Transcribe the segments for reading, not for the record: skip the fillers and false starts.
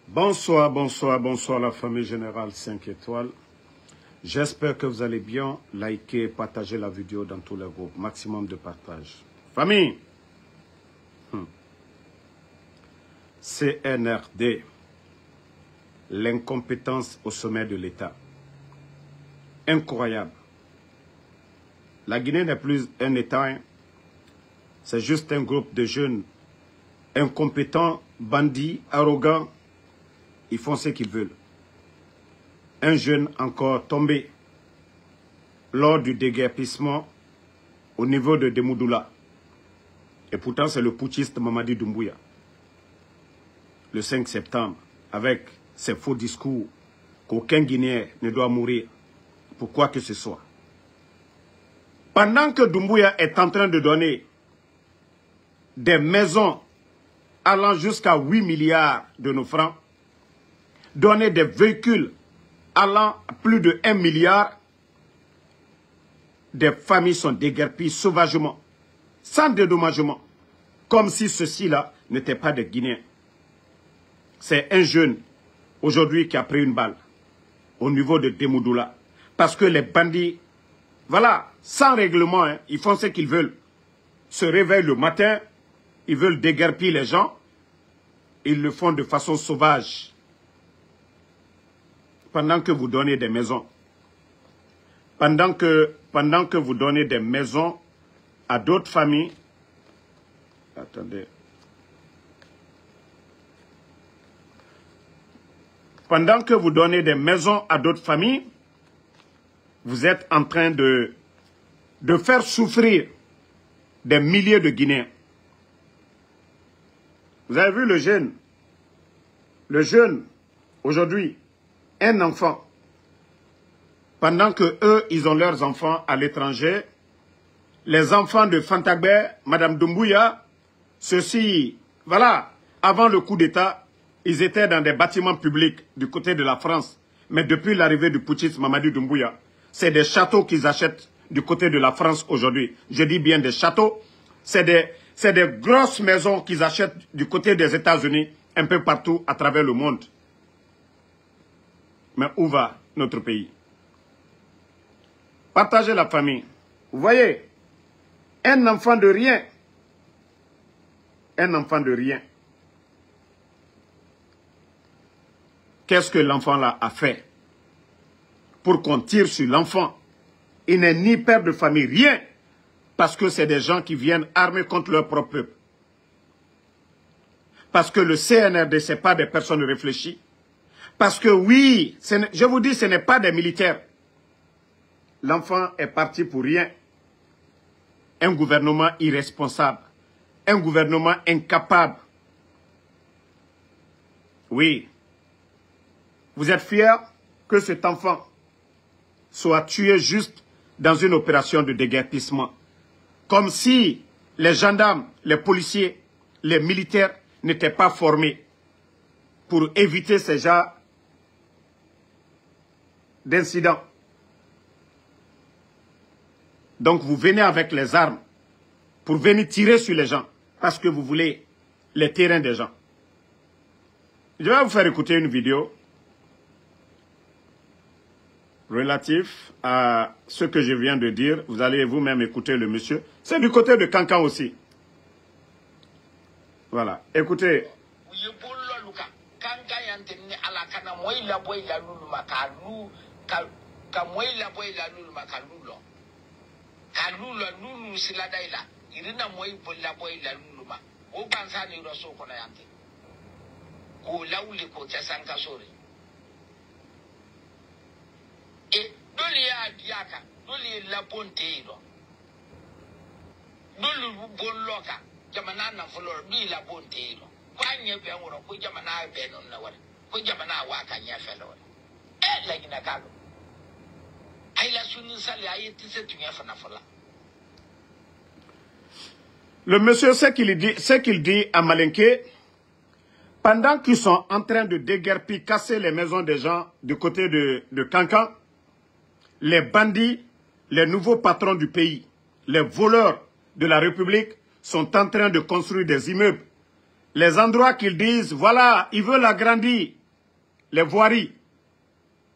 Bonsoir, bonsoir, bonsoir la famille générale 5 étoiles. J'espère que vous allez bien. Likez, partagez la vidéo dans tous les groupes. Maximum de partage. Famille, CNRD, l'incompétence au sommet de l'État. Incroyable. La Guinée n'est plus un État, hein. C'est juste un groupe de jeunes incompétents, bandits, arrogants. Ils font ce qu'ils veulent. Un jeune encore tombé lors du déguerpissement au niveau de Demoudoula. Et pourtant, c'est le putschiste Mamadi Doumbouya. Le 5 septembre, avec ses faux discours qu'aucun Guinéen ne doit mourir pour quoi que ce soit. Pendant que Doumbouya est en train de donner des maisons allant jusqu'à 8 milliards de nos francs, donner des véhicules allant à plus de 1 milliard, des familles sont déguerpies sauvagement, sans dédommagement, comme si ceux-ci-là n'étaient pas des Guinéens. C'est un jeune, aujourd'hui, qui a pris une balle au niveau de Demoudoula. Parce que les bandits, voilà, sans règlement, hein, ils font ce qu'ils veulent. Se réveillent le matin, ils veulent déguerpir les gens, ils le font de façon sauvage. Pendant que vous donnez des maisons, pendant que vous donnez des maisons à d'autres familles, attendez, pendant que vous donnez des maisons à d'autres familles, vous êtes en train de faire souffrir des milliers de Guinéens. Vous avez vu le jeune, aujourd'hui, un enfant, pendant que eux, ils ont leurs enfants à l'étranger, les enfants de Fantagbe, Madame Doumbouya, ceux-ci, voilà, avant le coup d'État, ils étaient dans des bâtiments publics du côté de la France. Mais depuis l'arrivée du putschiste Mamadi Doumbouya, c'est des châteaux qu'ils achètent du côté de la France aujourd'hui. Je dis bien des châteaux, c'est des grosses maisons qu'ils achètent du côté des États-Unis, un peu partout à travers le monde. Mais où va notre pays? Partagez la famille. Vous voyez, un enfant de rien. Un enfant de rien. Qu'est-ce que l'enfant-là a fait pour qu'on tire sur l'enfant? Il n'est ni père de famille, rien. Parce que c'est des gens qui viennent armés contre leur propre peuple. Parce que le CNRD, ce n'est pas des personnes réfléchies. Parce que oui, je vous dis, ce n'est pas des militaires. L'enfant est parti pour rien. Un gouvernement irresponsable. Un gouvernement incapable. Oui. Vous êtes fiers que cet enfant soit tué juste dans une opération de déguerpissement. Comme si les gendarmes, les policiers, les militaires n'étaient pas formés pour éviter ces genres d'incidents. Donc vous venez avec les armes pour venir tirer sur les gens parce que vous voulez les terrains des gens. Je vais vous faire écouter une vidéo relative à ce que je viens de dire. Vous allez vous-même écouter le monsieur. C'est du côté de Cancan aussi. Voilà, écoutez. E dole ya diaka dole la bonteiro dole bolloka jamana na flor bi la bonteiro kwanye be ngoro ko jamana be non na wala ko jamana wa ka nya felo la gina kago ay la sunu sali ay tise tunya fana fola. Le monsieur, ce qu'il dit à Malinké, pendant qu'ils sont en train de déguerpir, casser les maisons des gens du côté de Cancan, les bandits, les nouveaux patrons du pays, les voleurs de la République sont en train de construire des immeubles. Les endroits qu'ils disent, voilà, ils veulent agrandir. les voiries.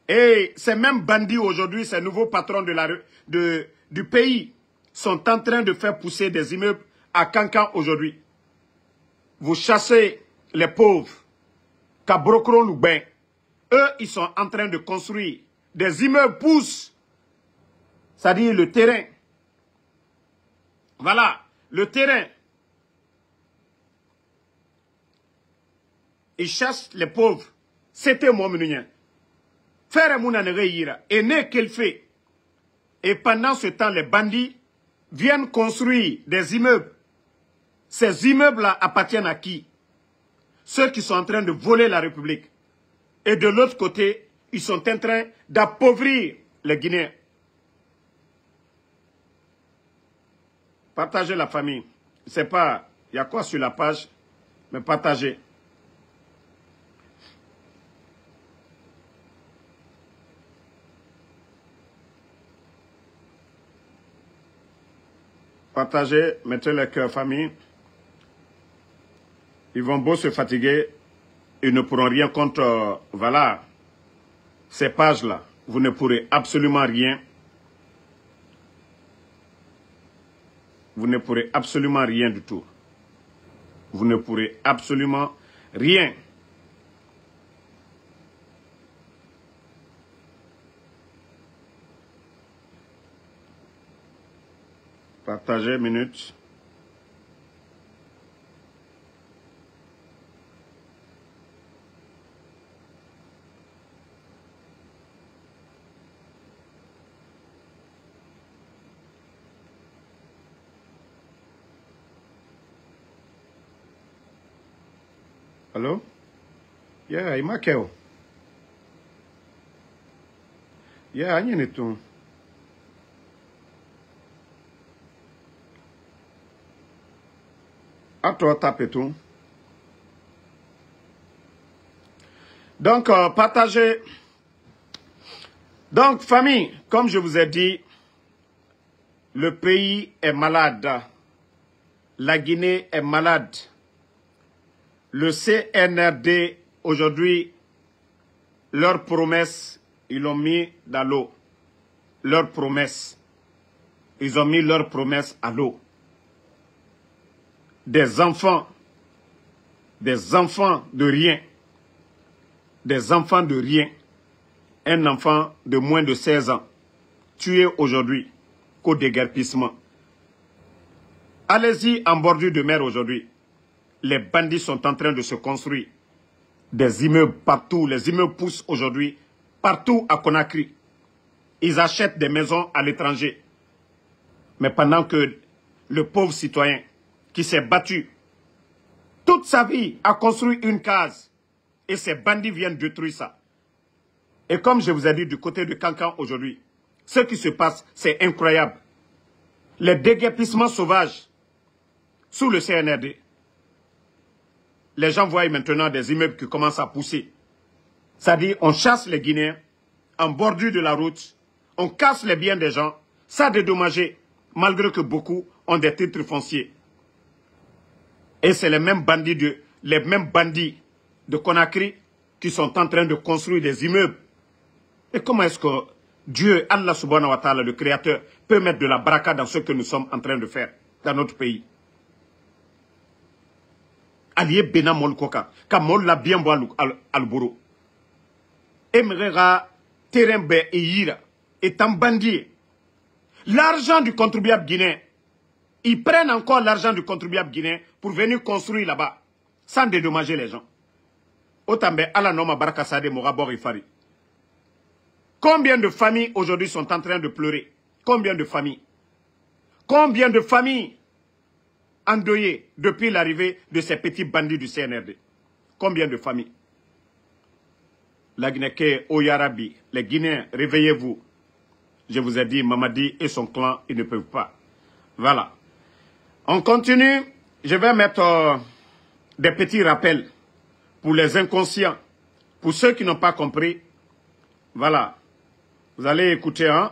Et ces mêmes bandits aujourd'hui, ces nouveaux patrons du pays, sont en train de faire pousser des immeubles à Kankan aujourd'hui. Vous chassez les pauvres, Kabrokron-Loubin. Eux, ils sont en train de construire. Des immeubles poussent. C'est-à-dire le terrain. Voilà, le terrain. Ils chassent les pauvres. C'était mon menunien. Faire Mouna Nereira. Et n'est qu'elle fait. Et pendant ce temps, les bandits viennent construire des immeubles. Ces immeubles-là appartiennent à qui? Ceux qui sont en train de voler la République. Et de l'autre côté, ils sont en train d'appauvrir les Guinéens. Partagez la famille. Je ne sais pas, il y a quoi sur la page, mais partagez. Partagez, mettez le cœur famille. Ils vont beau se fatiguer, ils ne pourront rien contre, voilà, ces pages-là. Vous ne pourrez absolument rien. Vous ne pourrez absolument rien du tout. Vous ne pourrez absolument rien. Partagez, minute. Allô? Yeah, il m'a kéo. Yeah, il y a tout. À toi, tape tout. Donc, partagez. Donc, famille, comme je vous ai dit, le pays est malade. La Guinée est malade. Le CNRD, aujourd'hui, leurs promesses, ils l'ont mis dans l'eau. Leurs promesses. Ils ont mis leurs promesses à l'eau. Des enfants de rien. Des enfants de rien. Un enfant de moins de 16 ans, tué aujourd'hui, qu'au déguerpissement. Allez-y en bordure de mer aujourd'hui. Les bandits sont en train de se construire. Des immeubles partout. Les immeubles poussent aujourd'hui partout à Conakry. Ils achètent des maisons à l'étranger. Mais pendant que le pauvre citoyen qui s'est battu toute sa vie à construire une case et ces bandits viennent détruire ça. Et comme je vous ai dit du côté de Kankan aujourd'hui, ce qui se passe, c'est incroyable. Les déguerpissements sauvages sous le CNRD. Les gens voient maintenant des immeubles qui commencent à pousser. C'est-à-dire, on chasse les Guinéens en bordure de la route, on casse les biens des gens, ça dédommagé, malgré que beaucoup ont des titres fonciers. Et c'est les mêmes bandits de Conakry qui sont en train de construire des immeubles. Et comment est-ce que Dieu, Allah subhanahu wa ta'ala, le Créateur, peut mettre de la baraka dans ce que nous sommes en train de faire dans notre pays? Allié Bena Molkoka, comme on l'a bien boit al bourreau. Emrera, Terembe et Yira, est un bandit. L'argent du contribuable guinéen, ils prennent encore l'argent du contribuable guinéen pour venir construire là-bas, sans dédommager les gens. Otambe, ala noma baraka sade morabor ifari. Combien de familles aujourd'hui sont en train de pleurer? Combien de familles? Combien de familles endeuillées depuis l'arrivée de ces petits bandits du CNRD? Combien de familles? La Guinée, Oyarabi, les Guinéens, réveillez-vous. Je vous ai dit, Mamadi et son clan, ils ne peuvent pas. Voilà. On continue. Je vais mettre des petits rappels pour les inconscients. Pour ceux qui n'ont pas compris. Voilà. Vous allez écouter, hein,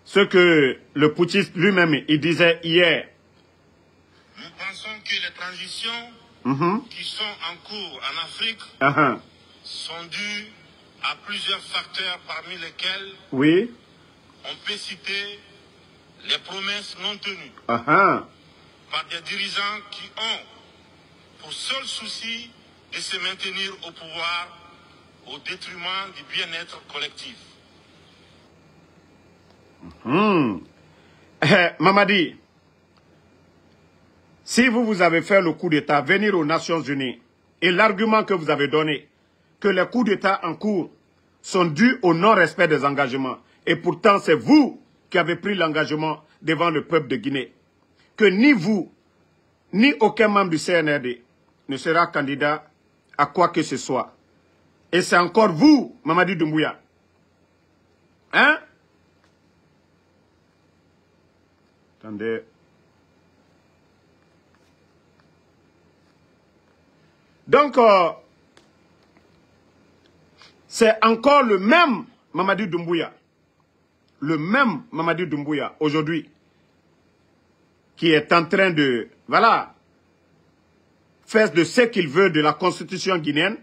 ce que le putschiste lui-même, il disait hier. Nous pensons que les transitions qui sont en cours en Afrique sont dus à plusieurs facteurs, parmi lesquels on peut citer les promesses non tenues par des dirigeants qui ont pour seul souci de se maintenir au pouvoir au détriment du bien-être collectif. Mamadi, si vous avez fait le coup d'État, venir aux Nations Unies, et l'argument que vous avez donné, que les coups d'État en cours sont dus au non-respect des engagements, et pourtant c'est vous qui avez pris l'engagement devant le peuple de Guinée, que ni vous, ni aucun membre du CNRD ne sera candidat à quoi que ce soit. Et c'est encore vous, Mamadi Doumbouya. Hein? Attendez. Donc, c'est encore le même Mamadi Doumbouya. Le même Mamadi Doumbouya, aujourd'hui, qui est en train de, voilà, faire de ce qu'il veut de la constitution guinéenne.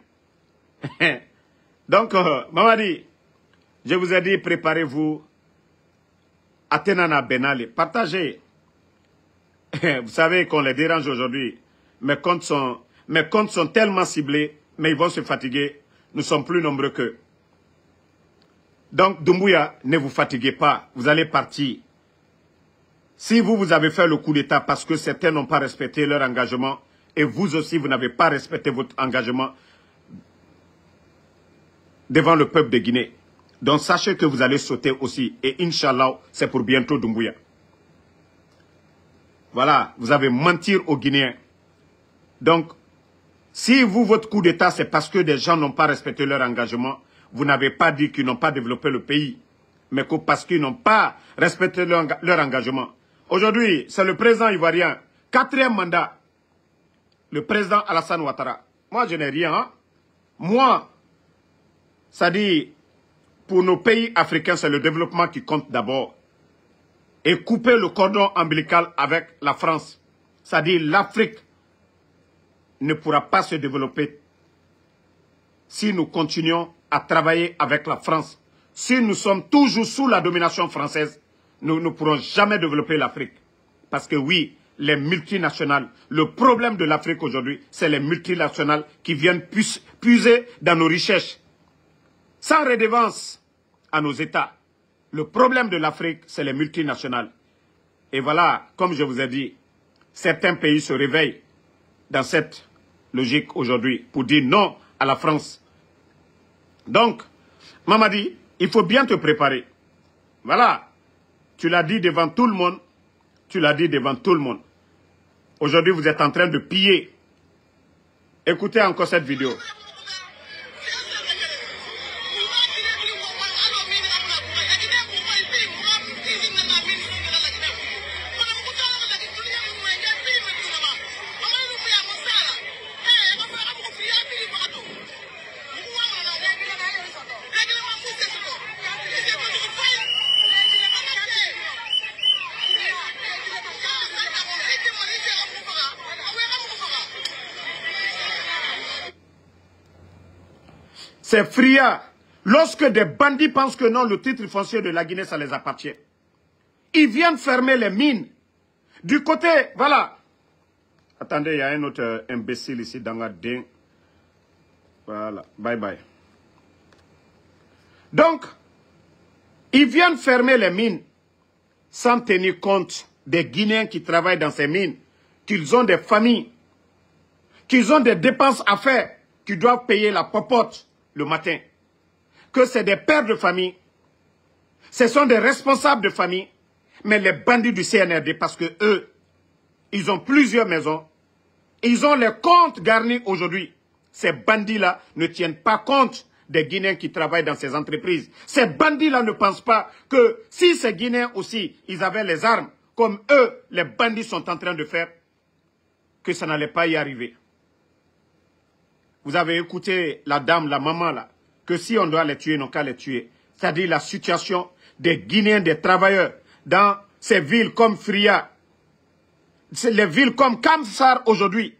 Donc, Mamadi, je vous ai dit, préparez-vous à Tenana Benale. Partagez. Vous savez qu'on les dérange aujourd'hui. Mes comptes sont tellement ciblés, mais ils vont se fatiguer. Nous sommes plus nombreux qu'eux. Donc, Doumbouya, ne vous fatiguez pas. Vous allez partir. Si vous avez fait le coup d'État parce que certains n'ont pas respecté leur engagement, et vous aussi, vous n'avez pas respecté votre engagement devant le peuple de Guinée. Donc, sachez que vous allez sauter aussi. Et Inch'Allah, c'est pour bientôt Doumbouya. Voilà, vous avez menti aux Guinéens. Donc, si votre coup d'État, c'est parce que des gens n'ont pas respecté leur engagement, vous n'avez pas dit qu'ils n'ont pas développé le pays, mais que parce qu'ils n'ont pas respecté leur engagement. Aujourd'hui, c'est le président ivoirien, 4e mandat, le président Alassane Ouattara. Moi, je n'ai rien. Hein? Moi, ça dit, pour nos pays africains, c'est le développement qui compte d'abord. Et couper le cordon ombilical avec la France. Ça dit, l'Afrique ne pourra pas se développer si nous continuons à travailler avec la France. Si nous sommes toujours sous la domination française, nous ne pourrons jamais développer l'Afrique. Parce que oui, les multinationales, le problème de l'Afrique aujourd'hui, c'est les multinationales qui viennent puiser dans nos richesses. Sans redevance à nos États. Le problème de l'Afrique, c'est les multinationales. Et voilà, comme je vous ai dit, certains pays se réveillent dans cette logique aujourd'hui pour dire non à la France. Donc, Mamadi, il faut bien te préparer. Voilà, tu l'as dit devant tout le monde. Tu l'as dit devant tout le monde. Aujourd'hui, vous êtes en train de piller. Écoutez encore cette vidéo. C'est Fria. Lorsque des bandits pensent que non, le titre foncier de la Guinée, ça les appartient. Ils viennent fermer les mines. Du côté, voilà. Attendez, il y a un autre imbécile ici dans la ding. Voilà, bye bye. Donc, ils viennent fermer les mines sans tenir compte des Guinéens qui travaillent dans ces mines, qu'ils ont des familles, qu'ils ont des dépenses à faire, qu'ils doivent payer la popote le matin, que c'est des pères de famille, ce sont des responsables de famille, mais les bandits du CNRD, parce que eux, ils ont plusieurs maisons, ils ont les comptes garnis aujourd'hui. Ces bandits-là ne tiennent pas compte des Guinéens qui travaillent dans ces entreprises. Ces bandits-là ne pensent pas que si ces Guinéens aussi, ils avaient les armes, comme eux, les bandits sont en train de faire, que ça n'allait pas y arriver. Vous avez écouté la dame, la maman là, que si on doit les tuer, non qu'à les tuer. C'est-à-dire la situation des Guinéens, des travailleurs, dans ces villes comme Fria, les villes comme Kamsar aujourd'hui.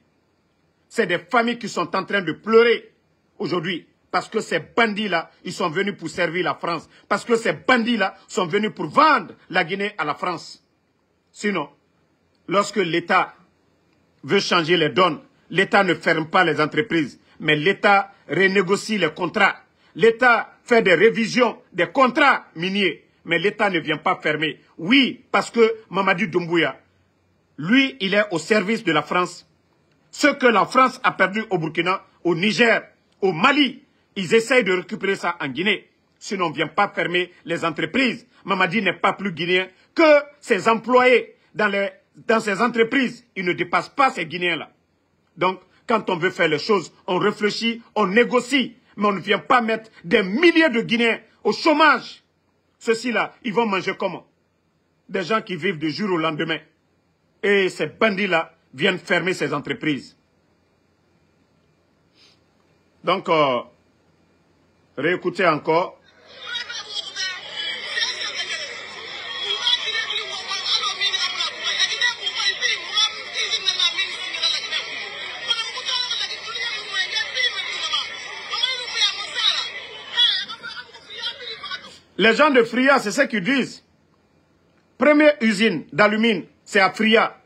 c'est des familles qui sont en train de pleurer aujourd'hui. Parce que ces bandits-là, ils sont venus pour servir la France. Parce que ces bandits-là sont venus pour vendre la Guinée à la France. Sinon, lorsque l'État veut changer les donnes, l'État ne ferme pas les entreprises, mais l'État renégocie les contrats. L'État fait des révisions des contrats miniers, mais l'État ne vient pas fermer. Oui, parce que Mamadi Doumbouya, lui, il est au service de la France. Ce que la France a perdu au Burkina, au Niger, au Mali, ils essayent de récupérer ça en Guinée. Sinon, on ne vient pas fermer les entreprises. Mamadi n'est pas plus guinéen que ses employés dans ces entreprises. Ils ne dépassent pas ces Guinéens-là. Donc, quand on veut faire les choses, on réfléchit, on négocie. Mais on ne vient pas mettre des milliers de Guinéens au chômage. Ceux-ci-là, ils vont manger comment? Des gens qui vivent du jour au lendemain. Et ces bandits-là viennent fermer ces entreprises. Donc, réécoutez encore. Les gens de Fria, c'est ce qu'ils disent. Première usine d'alumine, c'est à Fria.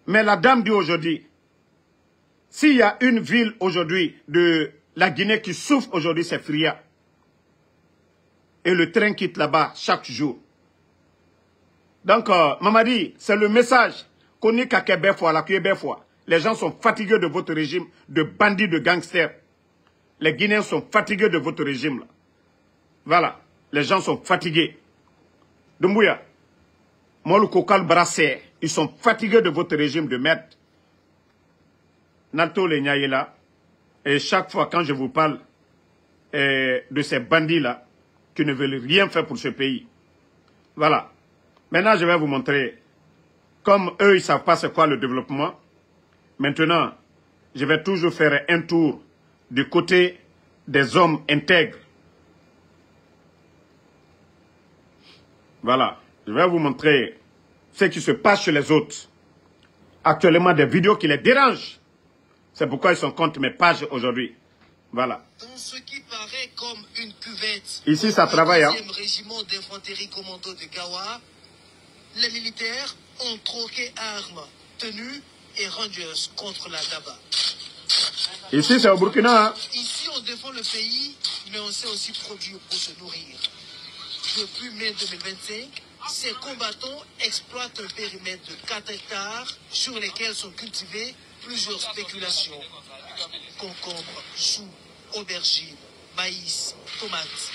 Mais la dame dit aujourd'hui, s'il y a une ville aujourd'hui de la Guinée qui souffre aujourd'hui, c'est Fria. Et le train quitte là-bas chaque jour. Donc, Mamadi, c'est le message qu'on est qu'à Québec, la Québec. Les gens sont fatigués de votre régime de bandits, de gangsters. Les Guinéens sont fatigués de votre régime. Là. Voilà. Les gens sont fatigués. Doumbouya, Molu Kokal Brassé, ils sont fatigués de votre régime de merde. Nato le Nyayela, et chaque fois quand je vous parle de ces bandits-là, qui ne veulent rien faire pour ce pays. Voilà. Maintenant, je vais vous montrer, comme eux, ils ne savent pas c'est quoi le développement. Maintenant, je vais toujours faire un tour du côté des hommes intègres. Voilà, je vais vous montrer ce qui se passe chez les autres. Actuellement, des vidéos qui les dérangent. C'est pourquoi ils sont contre mes pages aujourd'hui. Voilà. Dans ce qui paraît comme une cuvette, ici, ça travaille. Au 2e régiment d'infanterie commando de Gawa, les militaires ont troqué armes, tenues et rangers contre la Daba. Ici, c'est au Burkina. Hein? Ici, on défend le pays, mais on sait aussi produire pour se nourrir. Depuis mai 2025, ces combattants exploitent un périmètre de 4 hectares sur lesquels sont cultivées plusieurs spéculations. Concombres, choux, aubergines, maïs, tomates.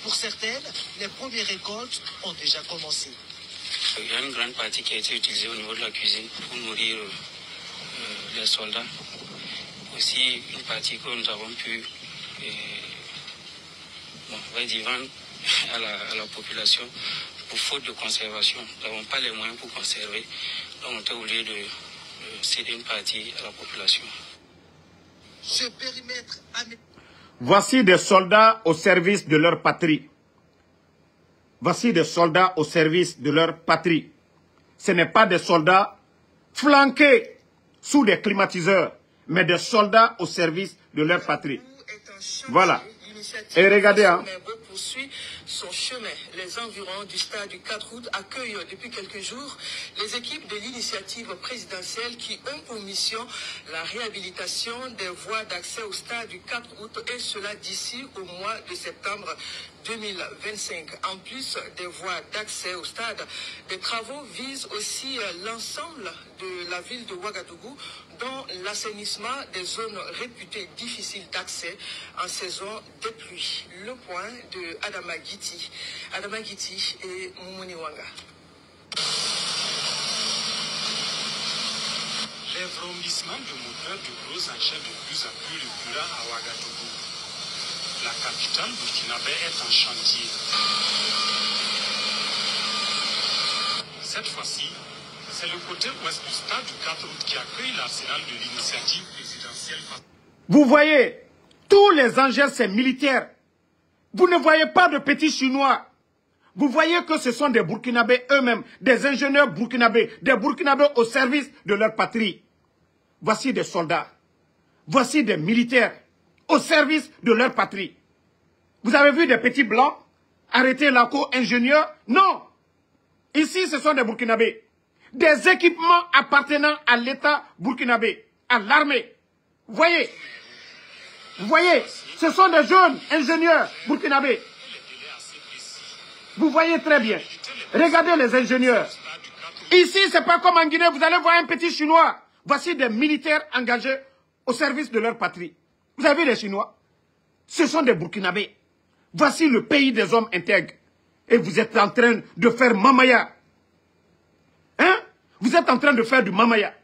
Pour certaines, les premières récoltes ont déjà commencé. Il y a une grande partie qui a été utilisée au niveau de la cuisine pour nourrir les soldats. Aussi une partie que nous avons pu vendre à la population pour faute de conservation. Nous n'avons pas les moyens pour conserver. Donc on était obligé de céder une partie à la population. Ce périmètre... Voici des soldats au service de leur patrie. Voici des soldats au service de leur patrie. Ce n'est pas des soldats flanqués sous des climatiseurs, mais des soldats au service de leur patrie. Voilà. Et regardez, hein. Poursuit son chemin. Les environs du stade du 4 août accueillent depuis quelques jours les équipes de l'initiative présidentielle qui ont pour mission la réhabilitation des voies d'accès au stade du 4 août et cela d'ici au mois de septembre 2025. En plus des voies d'accès au stade, des travaux visent aussi l'ensemble de la ville de Ouagadougou dont l'assainissement des zones réputées difficiles d'accès en saison de pluie. Le point de Adama Giti. Adama Giti et Moumouni Wanga. Les vrombissements de moteurs de gros engins de plus en plus récurrents à Ouagadougou. La capitale burkinabé est en chantier. Cette fois-ci, c'est le côté ouest du stade du 4 août qui accueille l'arsenal de l'initiative présidentielle. Vous voyez, tous les engins, c'est militaire. Vous ne voyez pas de petits Chinois. Vous voyez que ce sont des Burkinabés eux-mêmes, des ingénieurs burkinabés, des Burkinabés au service de leur patrie. Voici des soldats. Voici des militaires au service de leur patrie. Vous avez vu des petits blancs arrêter la co-ingénieur? Non. Ici, ce sont des Burkinabés. Des équipements appartenant à l'État burkinabé, à l'armée. Vous voyez? Vous voyez? Ce sont des jeunes ingénieurs burkinabés. Vous voyez très bien. Regardez les ingénieurs. Ici, ce n'est pas comme en Guinée, vous allez voir un petit Chinois. Voici des militaires engagés au service de leur patrie. Vous avez vu les Chinois? Ce sont des Burkinabés. Voici le pays des hommes intègres. Et vous êtes en train de faire mamaya. Hein? Vous êtes en train de faire du mamaya.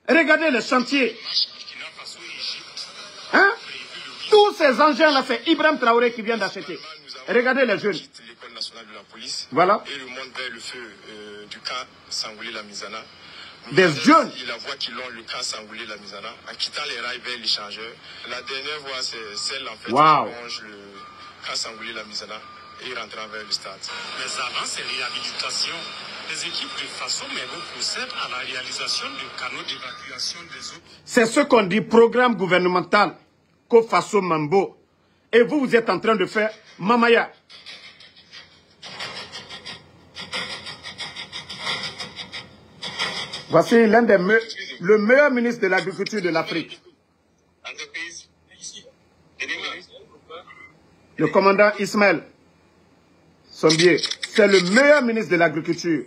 Regardez les chantiers. Hein? Tous ces engins-là, c'est Ibrahim Traoré qui vient d'acheter. Regardez les jeunes. L'école nationale de la police. Voilà. Et le monde vers le feu du camp Sangoulé-Lamizana. Des jeunes. La voie qui longe le camp Sangoulé-Lamizana, en quittant les rails vers l'échangeur. La dernière voie, c'est celle en fait qui longe le camp Sangoulé-Lamizana et rentrant vers le stade. Mais avant ces réhabilitations, les équipes de Faso Mambo procèdent à la réalisation de canaux d'évacuation des eaux. C'est ce qu'on dit programme gouvernemental qu'au Faso Mambo. Et vous, vous êtes en train de faire mamaya. Voici l'un des le meilleur ministre de l'Agriculture de l'Afrique. Le commandant Ismaël Sombier, c'est le meilleur ministre de l'Agriculture.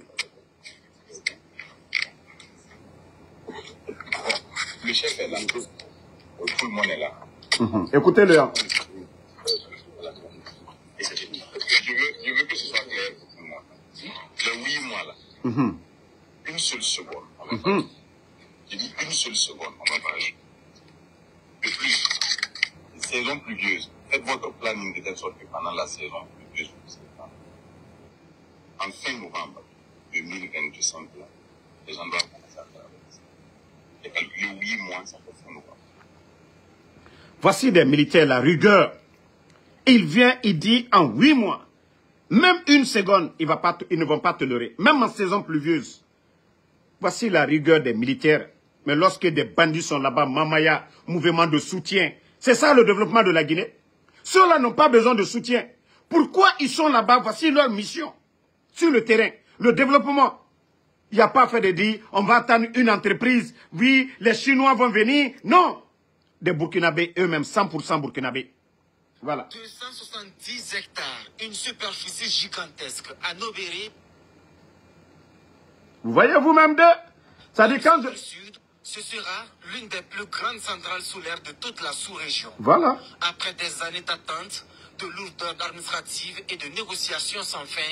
Le chef est là, tout le monde est là. Écoutez-le. Je veux que ce soit clair pour tout le monde. Les 8 mois là, une seule seconde, on va pas. J'ai dit une seule seconde, on va pas. De plus, saison pluvieuse, faites votre planning de telle sorte que pendant la saison pluvieuse, en fin novembre 2025, les gens doivent commencer à travailler. Et calculer 8 mois, ça fait fin novembre. Voici des militaires, la rigueur. Il vient, il dit en 8 mois, même une seconde, ils ne vont pas tolérer, même en saison pluvieuse. Voici la rigueur des militaires. Mais lorsque des bandits sont là-bas, mamaya, mouvement de soutien, c'est ça le développement de la Guinée. Ceux-là n'ont pas besoin de soutien. Pourquoi ils sont là-bas? Voici leur mission. Sur le terrain, le développement. Il n'y a pas fait de dire, on va attendre une entreprise, oui, les Chinois vont venir. Non. Des Burkinabés eux-mêmes, 100% Burkinabés. Voilà. 270 hectares, une superficie gigantesque à Nobéré. Vous voyez vous-même deux? Ça dit quand ce sera l'une des plus grandes centrales solaires de toute la sous-région. Voilà. Après des années d'attente, de lourdeur administrative et de négociations sans fin,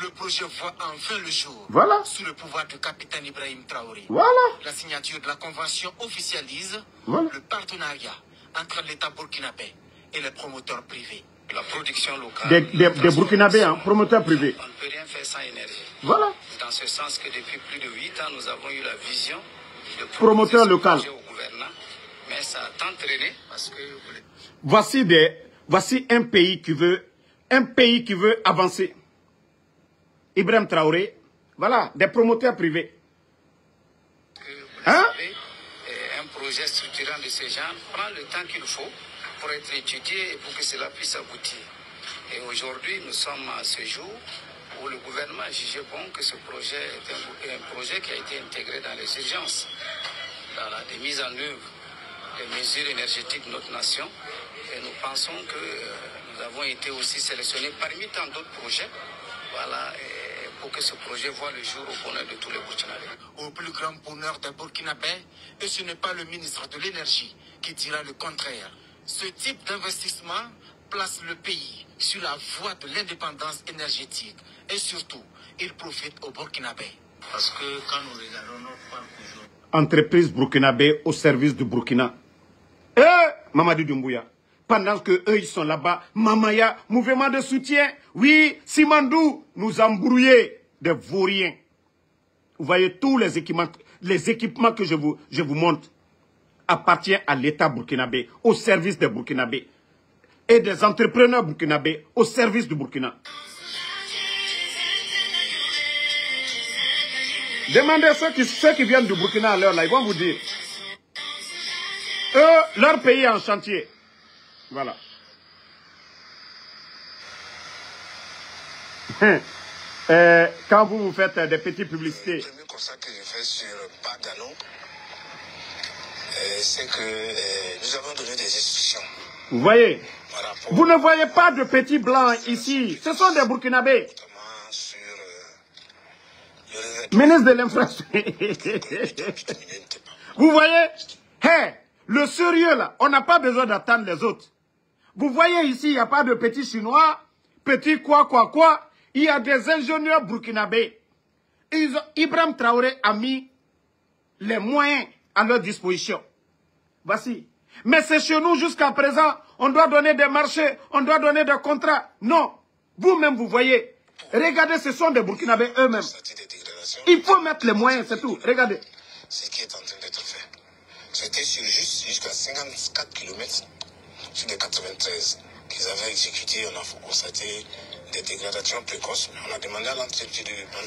le projet voit enfin le jour. Voilà. Sous le pouvoir du capitaine Ibrahim Traoré. Voilà. La signature de la convention officialise le partenariat entre l'État burkinabé et les promoteurs privés. La production locale. Des Burkinabés, hein, promoteurs privés. On ne peut rien faire sans énergie. Voilà. Dans ce sens que depuis plus de 8 ans, nous avons eu la vision de promoteur local au gouvernement. Mais ça a tant traîné parce que... Voici un pays qui veut avancer. Ibrahim Traoré, voilà, des promoteurs privés. Vous savez, un projet structurant de ce genre prend le temps qu'il faut pour être étudié et pour que cela puisse aboutir. Et aujourd'hui, nous sommes à ce jour où le gouvernement a jugé bon que ce projet est un projet qui a été intégré dans les urgences, dans la mise en œuvre des mesures énergétiques de notre nation. Et nous pensons que nous avons été aussi sélectionnés parmi tant d'autres projets, voilà, pour que ce projet voit le jour au bonheur de tous les Burkinabés. Au plus grand bonheur des Burkinabés, et ce n'est pas le ministre de l'Énergie qui dira le contraire. Ce type d'investissement place le pays sur la voie de l'indépendance énergétique et surtout, il profite aux Burkinabés. Parce que quand nous regardons notre parc aujourd'hui... Entreprise burkinabé au service du Burkina. Mamadou Doumbouya. Pendant que eux ils sont là-bas, Mamaya, mouvement de soutien. Oui, Simandou, nous embrouillés des vauriens. Vous voyez tous les équipements que je vous montre appartiennent à l'État burkinabé, au service des Burkinabés. Et des entrepreneurs burkinabés au service du Burkina. Demandez ceux qui viennent du Burkina à l'heure là, ils vont vous dire. Eux, leur pays est en chantier. Voilà. Quand vous faites des petites publicités. Le premier constat que je fais sur Bagano, c'est que nous avons donné des instructions. Vous voyez, vous ne voyez pas de petits blancs ici. Ce sont des Burkinabés. Ministre de l'infrastructure. Vous voyez, hey, le sérieux là, on n'a pas besoin d'attendre les autres. Vous voyez ici, il n'y a pas de petits Chinois, petits quoi. Il y a des ingénieurs burkinabés. Ibrahim Traoré a mis les moyens à leur disposition. Voici. Mais c'est chez nous jusqu'à présent, on doit donner des marchés, on doit donner des contrats. Non. Vous-même, vous voyez. Regardez, ce sont des Burkinabés eux-mêmes. Il faut mettre les moyens, c'est tout. Regardez. Ce qui est en train d'être fait. C'était jusqu'à 54 km sur les 93 qu'ils avaient exécuté. On a constaté des dégradations précoces. On a demandé à l'entretien du ban.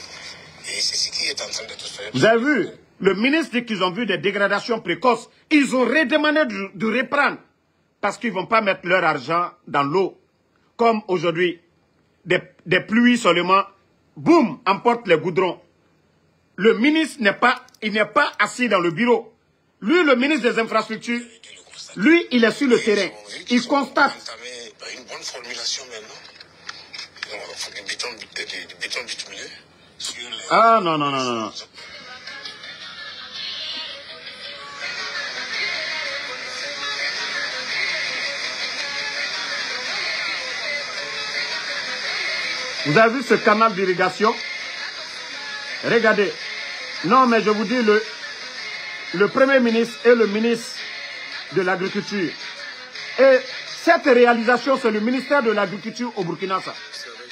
Et c'est ce qui est en train d'être fait. Vous avez vu? Le ministre dit qu'ils ont vu des dégradations précoces. Ils ont redemandé de reprendre. Parce qu'ils ne vont pas mettre leur argent dans l'eau. Comme aujourd'hui, des pluies seulement, boum, emportent les goudrons. Le ministre n'est pas assis dans le bureau. Lui, le ministre des infrastructures, lui, il est sur le terrain. Il constate. Une bonne formulation maintenant. Du béton bitumineux. Ah non. Vous avez vu ce canal d'irrigation? Regardez. Non, mais je vous dis, le Premier ministre et le ministre de l'Agriculture. Et cette réalisation, c'est le ministère de l'Agriculture au Burkina Faso. C'est avec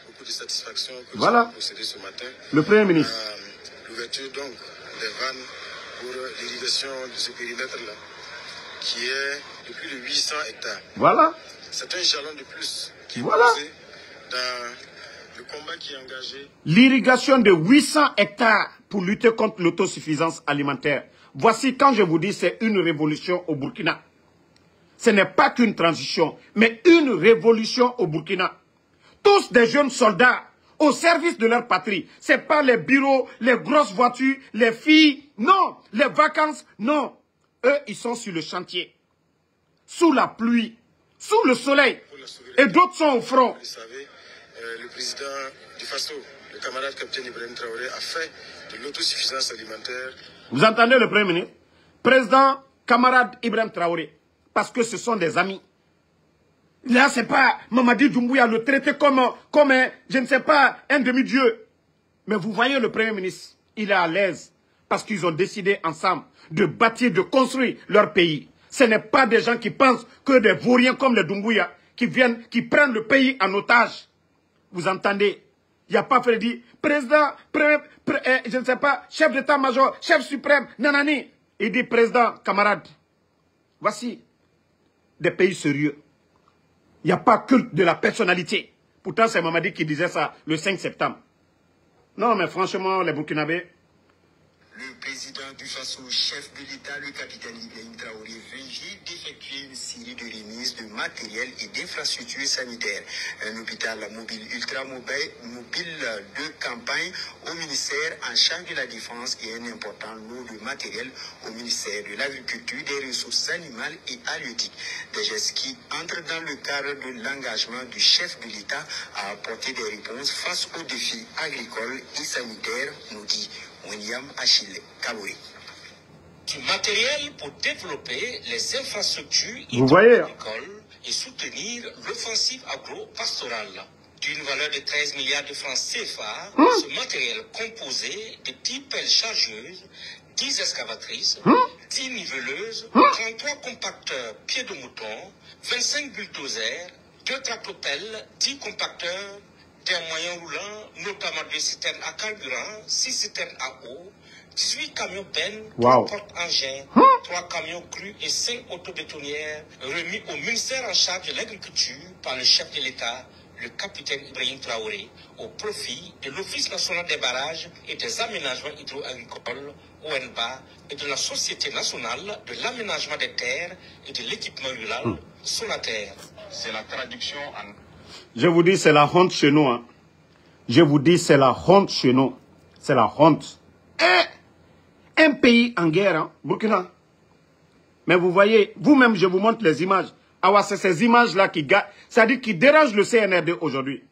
beaucoup de satisfaction que voilà. nous avons procédé ce matin. Le Premier ministre. L'ouverture donc des vannes pour l'irrigation de ce périmètre-là, qui est de plus de 800 hectares. Voilà. C'est un jalon de plus qui est voilà. posé dans le combat qui est engagé. L'irrigation de 800 hectares pour lutter contre l'autosuffisance alimentaire. Voici quand je vous dis c'est une révolution au Burkina. Ce n'est pas qu'une transition, mais une révolution au Burkina. Tous des jeunes soldats au service de leur patrie. Ce n'est pas les bureaux, les grosses voitures, les filles, non. Les vacances, non. Eux, ils sont sur le chantier. Sous la pluie, sous le soleil. Et d'autres sont au front. Vous savez, le président du FASO, le camarade capitaine Ibrahim Traoré, a fait de l'autosuffisance alimentaire. Vous entendez le Premier ministre? Président, camarade Ibrahim Traoré. Parce que ce sont des amis. Là, c'est pas Mamadi Doumbouya le traiter comme un, je ne sais pas, un demi-dieu. Mais vous voyez le Premier ministre, il est à l'aise. Parce qu'ils ont décidé ensemble de bâtir, de construire leur pays. Ce n'est pas des gens qui pensent que des vauriens comme les Doumbouya qui viennent, qui prennent le pays en otage. Vous entendez? Il n'y a pas fait dire président, je ne sais pas, chef d'état-major, chef suprême, nanani. Il dit président, camarade. Voici des pays sérieux. Il n'y a pas culte de la personnalité. Pourtant, c'est Mamadi qui disait ça le 5 septembre. Non, mais franchement, les Burkinabés... Le président du FASO, chef de l'État, le capitaine Ibrahim Traoré, vient d'effectuer une série de remises de matériel et d'infrastructures sanitaires. Un hôpital mobile ultra-mobile de campagne au ministère en charge de la Défense et un important lot de matériel au ministère de l'Agriculture, des Ressources animales et halieutiques. Des gestes qui entrent dans le cadre de l'engagement du chef de l'État à apporter des réponses face aux défis agricoles et sanitaires, nous dit William Achille Kabouri. Du matériel pour développer les infrastructures agricoles et soutenir l'offensive agro-pastorale. D'une valeur de 13 milliards de francs CFA, ce matériel composé de 10 pelles chargeuses, 10 excavatrices, 10 niveleuses, 33 compacteurs pieds de mouton, 25 bulldozers, 2 tractopelles, 10 compacteurs, des moyens roulants, notamment 2 citernes à carburant, 6 citernes à eau, 18 camions bennes, 3 porte-engins, 3 camions crus et 5 autobétonnières remis au ministère en charge de l'agriculture par le chef de l'État, le capitaine Ibrahim Traoré au profit de l'Office national des barrages et des aménagements hydro-agricoles, ONBA, et de la Société nationale de l'aménagement des terres et de l'équipement rural, Sonater. C'est la traduction en... Je vous dis, c'est la honte chez nous. Hein. Je vous dis, c'est la honte chez nous. C'est la honte. Et un pays en guerre, hein, Burkina. Mais vous voyez, vous-même, je vous montre les images. Ah, c'est ces images-là qui c'est-à-dire qui dérangent le CNRD aujourd'hui.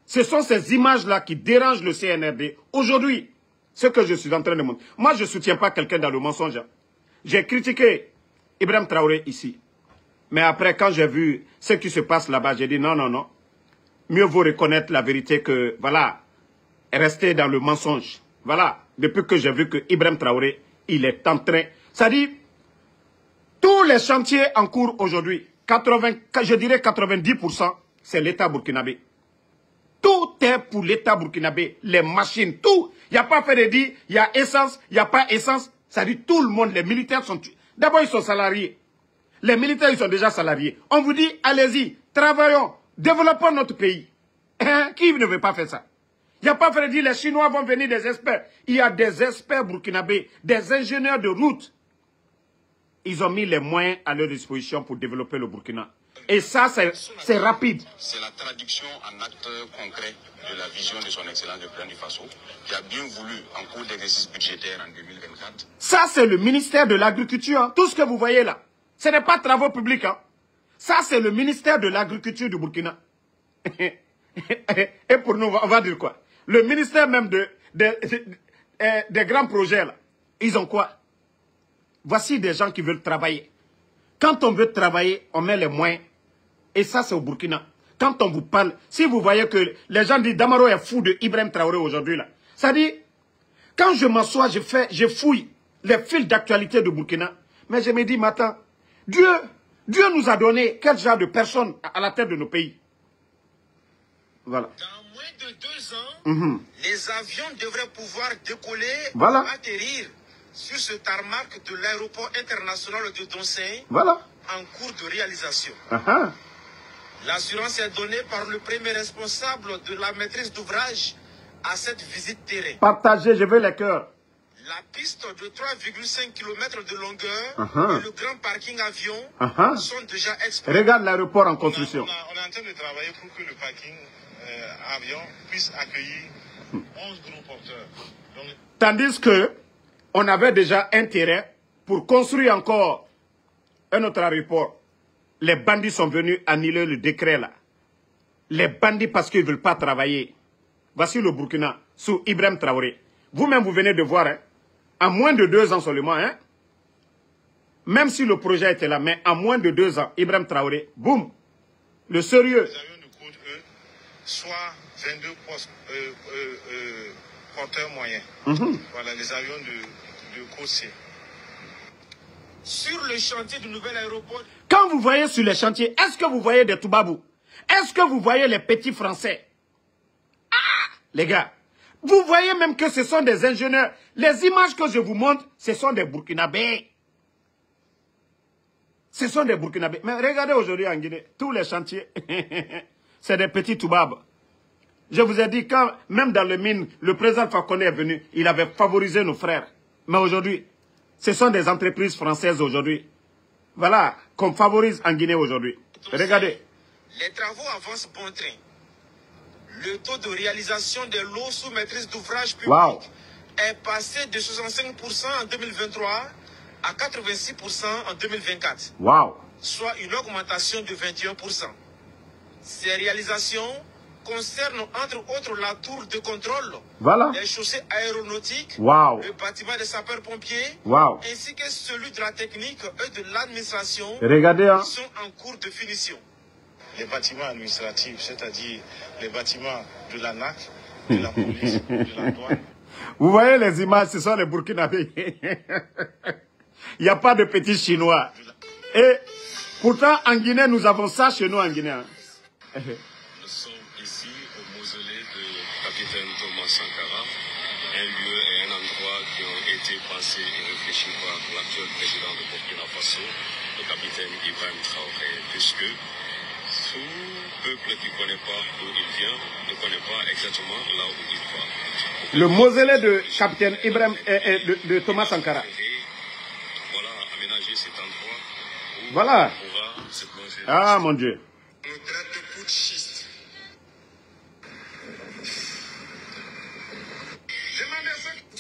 Ce sont ces images-là qui dérangent le CNRD aujourd'hui. Ce que je suis en train de montrer. Moi, je ne soutiens pas quelqu'un dans le mensonge. J'ai critiqué Ibrahim Traoré ici. Mais après, quand j'ai vu ce qui se passe là-bas, j'ai dit non, non, non. Mieux vaut reconnaître la vérité que, voilà, rester dans le mensonge. Voilà, depuis que j'ai vu que Ibrahim Traoré, il est en train... C'est-à-dire, tous les chantiers en cours aujourd'hui, je dirais 90%, c'est l'État burkinabé. Tout est pour l'État burkinabé. Les machines, tout. Il n'y a pas fait de dire, il y a essence, il n'y a pas essence. Ça dit tout le monde, les militaires sont... D'abord, ils sont salariés. Les militaires, ils sont déjà salariés. On vous dit, allez-y, travaillons, développons notre pays. Hein? Qui ne veut pas faire ça? Il n'y a pas fait de dire, les Chinois vont venir des experts. Il y a des experts burkinabés, des ingénieurs de route. Ils ont mis les moyens à leur disposition pour développer le Burkina. Et ça, c'est rapide. C'est la traduction en actes concrets de la vision de son Excellence le Président du Faso, qui a bien voulu, en cours d'exercice budgétaire en 2024. Ça, c'est le ministère de l'Agriculture. Hein. Tout ce que vous voyez là, ce n'est pas travaux publics. Hein. Ça, c'est le ministère de l'Agriculture du Burkina. Et pour nous, on va dire quoi? Le ministère même des grands projets, là, ils ont quoi? Voici des gens qui veulent travailler. Quand on veut travailler, on met les moyens. Et ça, c'est au Burkina. Quand on vous parle, si vous voyez que les gens disent Damaro est fou de Ibrahim Traoré aujourd'hui, là. Ça dit, quand je m'assois, je fouille les fils d'actualité de Burkina. Mais je me dis, mais attends, Dieu nous a donné quel genre de personnes à la tête de nos pays. Voilà. Dans moins de 2 ans, les avions devraient pouvoir décoller, voilà, atterrir sur ce tarmac de l'aéroport international de Donsey, voilà, en cours de réalisation. L'assurance est donnée par le premier responsable de la maîtrise d'ouvrage à cette visite terrain. Partagez, je veux les cœurs. La piste de 3,5 km de longueur et le grand parking avion sont déjà exploités. Regarde l'aéroport en construction. On est en train de travailler pour que le parking avion puisse accueillir 11 gros porteurs. Donc... Tandis que on avait déjà un terrain pour construire encore un autre aéroport. Les bandits sont venus annuler le décret là. Les bandits parce qu'ils ne veulent pas travailler. Voici le Burkina sous Ibrahim Traoré. Vous-même, vous venez de voir, hein, en moins de 2 ans seulement, hein, même si le projet était là, mais en moins de 2 ans, Ibrahim Traoré, boum, le sérieux. Les avions de côte, eux, soit 22 porteurs moyens. Voilà, les avions de côte C. Sur le chantier du nouvel aéroport... Quand vous voyez sur les chantiers, est-ce que vous voyez des Toubabou? Est-ce que vous voyez les petits Français? Ah, les gars, vous voyez même que ce sont des ingénieurs. Les images que je vous montre, ce sont des Burkinabés. Ce sont des Burkinabés. Mais regardez aujourd'hui en Guinée, tous les chantiers, c'est des petits Toubabs. Je vous ai dit, quand même dans le mine, le président Fakonde est venu, il avait favorisé nos frères. Mais aujourd'hui, ce sont des entreprises françaises aujourd'hui. Voilà, qu'on favorise en Guinée aujourd'hui. Regardez. Les travaux avancent bon train. Le taux de réalisation des lots sous maîtrise d'ouvrage public est passé de 65% en 2023 à 86% en 2024. Soit une augmentation de 21%. Ces réalisations concernent entre autres la tour de contrôle, les chaussées aéronautiques, le bâtiment des sapeurs-pompiers, ainsi que celui de la technique et de l'administration qui sont en cours de finition. Les bâtiments administratifs, c'est-à-dire les bâtiments de l'ANAC, de la police, de la douane. Vous voyez les images, ce sont les Burkinabés. Il n'y a pas de petits Chinois. Et pourtant, en Guinée, nous avons ça chez nous en Guinée. Nous sommes ici au mausolée de capitaine Thomas Sankara, un lieu et un endroit qui ont été pensés et réfléchis par l'actuel président de Burkina Faso, le capitaine Ibrahim Traoré, puisque tout peuple qui ne connaît pas d'où il vient ne connaît pas exactement là où il va. Le mausolée de capitaine Ibrahim de Thomas Sankara. Voilà, aménager cet endroit où voilà. on pourra se plonger. Ah mon Dieu. On nous traite de putschistes.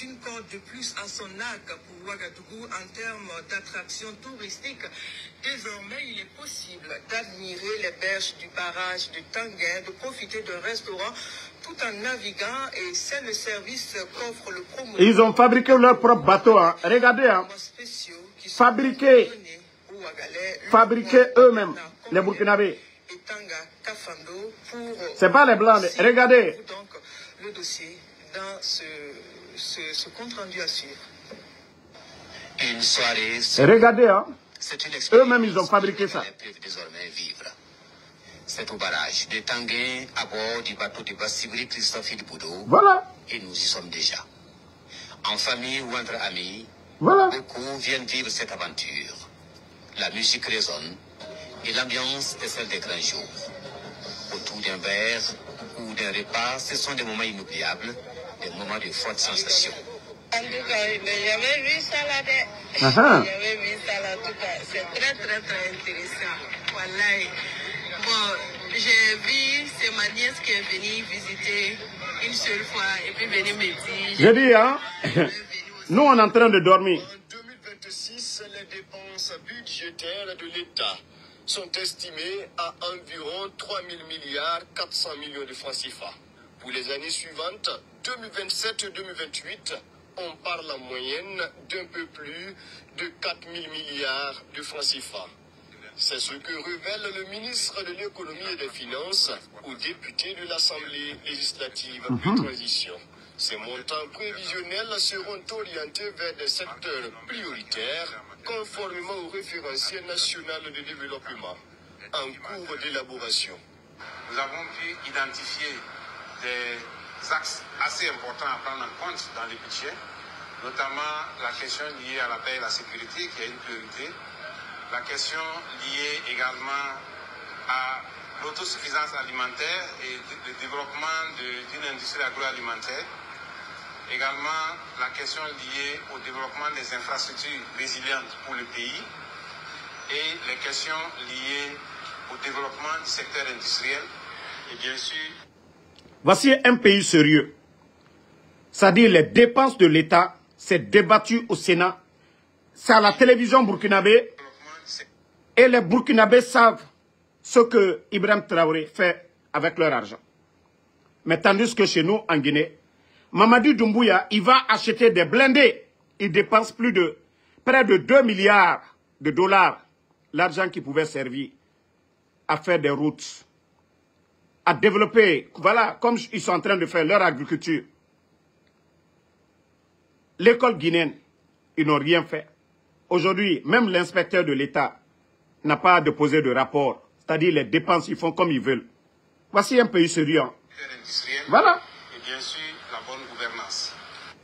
Une corde de plus à son arc pour Ouagadougou en termes d'attraction touristique. Désormais, il est possible d'admirer les berges du barrage de Tanguin, de profiter d'un restaurant tout en naviguant, et c'est le service qu'offre le promoteur. Ils ont fabriqué leur propre bateau. Hein. Regardez, hein. Fabriqué eux-mêmes, les Burkinabés. C'est pas les Blancs. Regardez. Donc, le dossier dans ce compte rendu à suivre. Une soirée. Regardez, hein. Eux-mêmes, ils ont fabriqué ça. Désormais vivre. C'est au barrage de Tanguin, à bord du bateau de Bassibri Christophe Boudou. Voilà. Et nous y sommes déjà. En famille ou entre amis, voilà. Beaucoup viennent vivre cette aventure. La musique résonne et l'ambiance est celle des grands jours. Autour d'un verre ou d'un repas, ce sont des moments inoubliables, des moments de forte sensation. En tout cas, j'avais vu ça là. J'avais vu ça là, en tout cas. C'est très, très, très intéressant. Voilà. Bon, j'ai vu, c'est ma nièce qui est venue visiter une seule fois et puis venue me dire. Je dis, hein, nous on est en train de dormir. En 2026, les dépenses budgétaires de l'État sont estimées à environ 3 000 milliards 400 millions de francs CFA. Pour les années suivantes, 2027-2028, on parle en moyenne d'un peu plus de 4 000 milliards de francs CFA. C'est ce que révèle le ministre de l'économie et des finances aux députés de l'Assemblée législative de transition. Ces montants prévisionnels seront orientés vers des secteurs prioritaires conformément au référentiel national de développement en cours d'élaboration. Nous avons pu identifier des axes assez importants à prendre en compte dans les budgets, notamment la question liée à la paix et la sécurité qui est une priorité, la question liée également à l'autosuffisance alimentaire et le développement d'une industrie agroalimentaire, également la question liée au développement des infrastructures résilientes pour le pays et les questions liées au développement du secteur industriel et bien sûr... Voici un pays sérieux. C'est-à-dire les dépenses de l'État, c'est débattu au Sénat, c'est à la télévision burkinabé, et les Burkinabés savent ce que Ibrahim Traoré fait avec leur argent. Mais tandis que chez nous, en Guinée, Mamadou Doumbouya, il va acheter des blindés. Il dépense près de 2 milliards de dollars, l'argent qui pouvait servir à faire des routes, à développer, voilà, comme ils sont en train de faire leur agriculture. L'école guinéenne, ils n'ont rien fait. Aujourd'hui, même l'inspecteur de l'État n'a pas déposé de rapport. C'est-à-dire les dépenses, ils font comme ils veulent. Voici un pays sérieux. Voilà. Et bien sûr, la bonne gouvernance.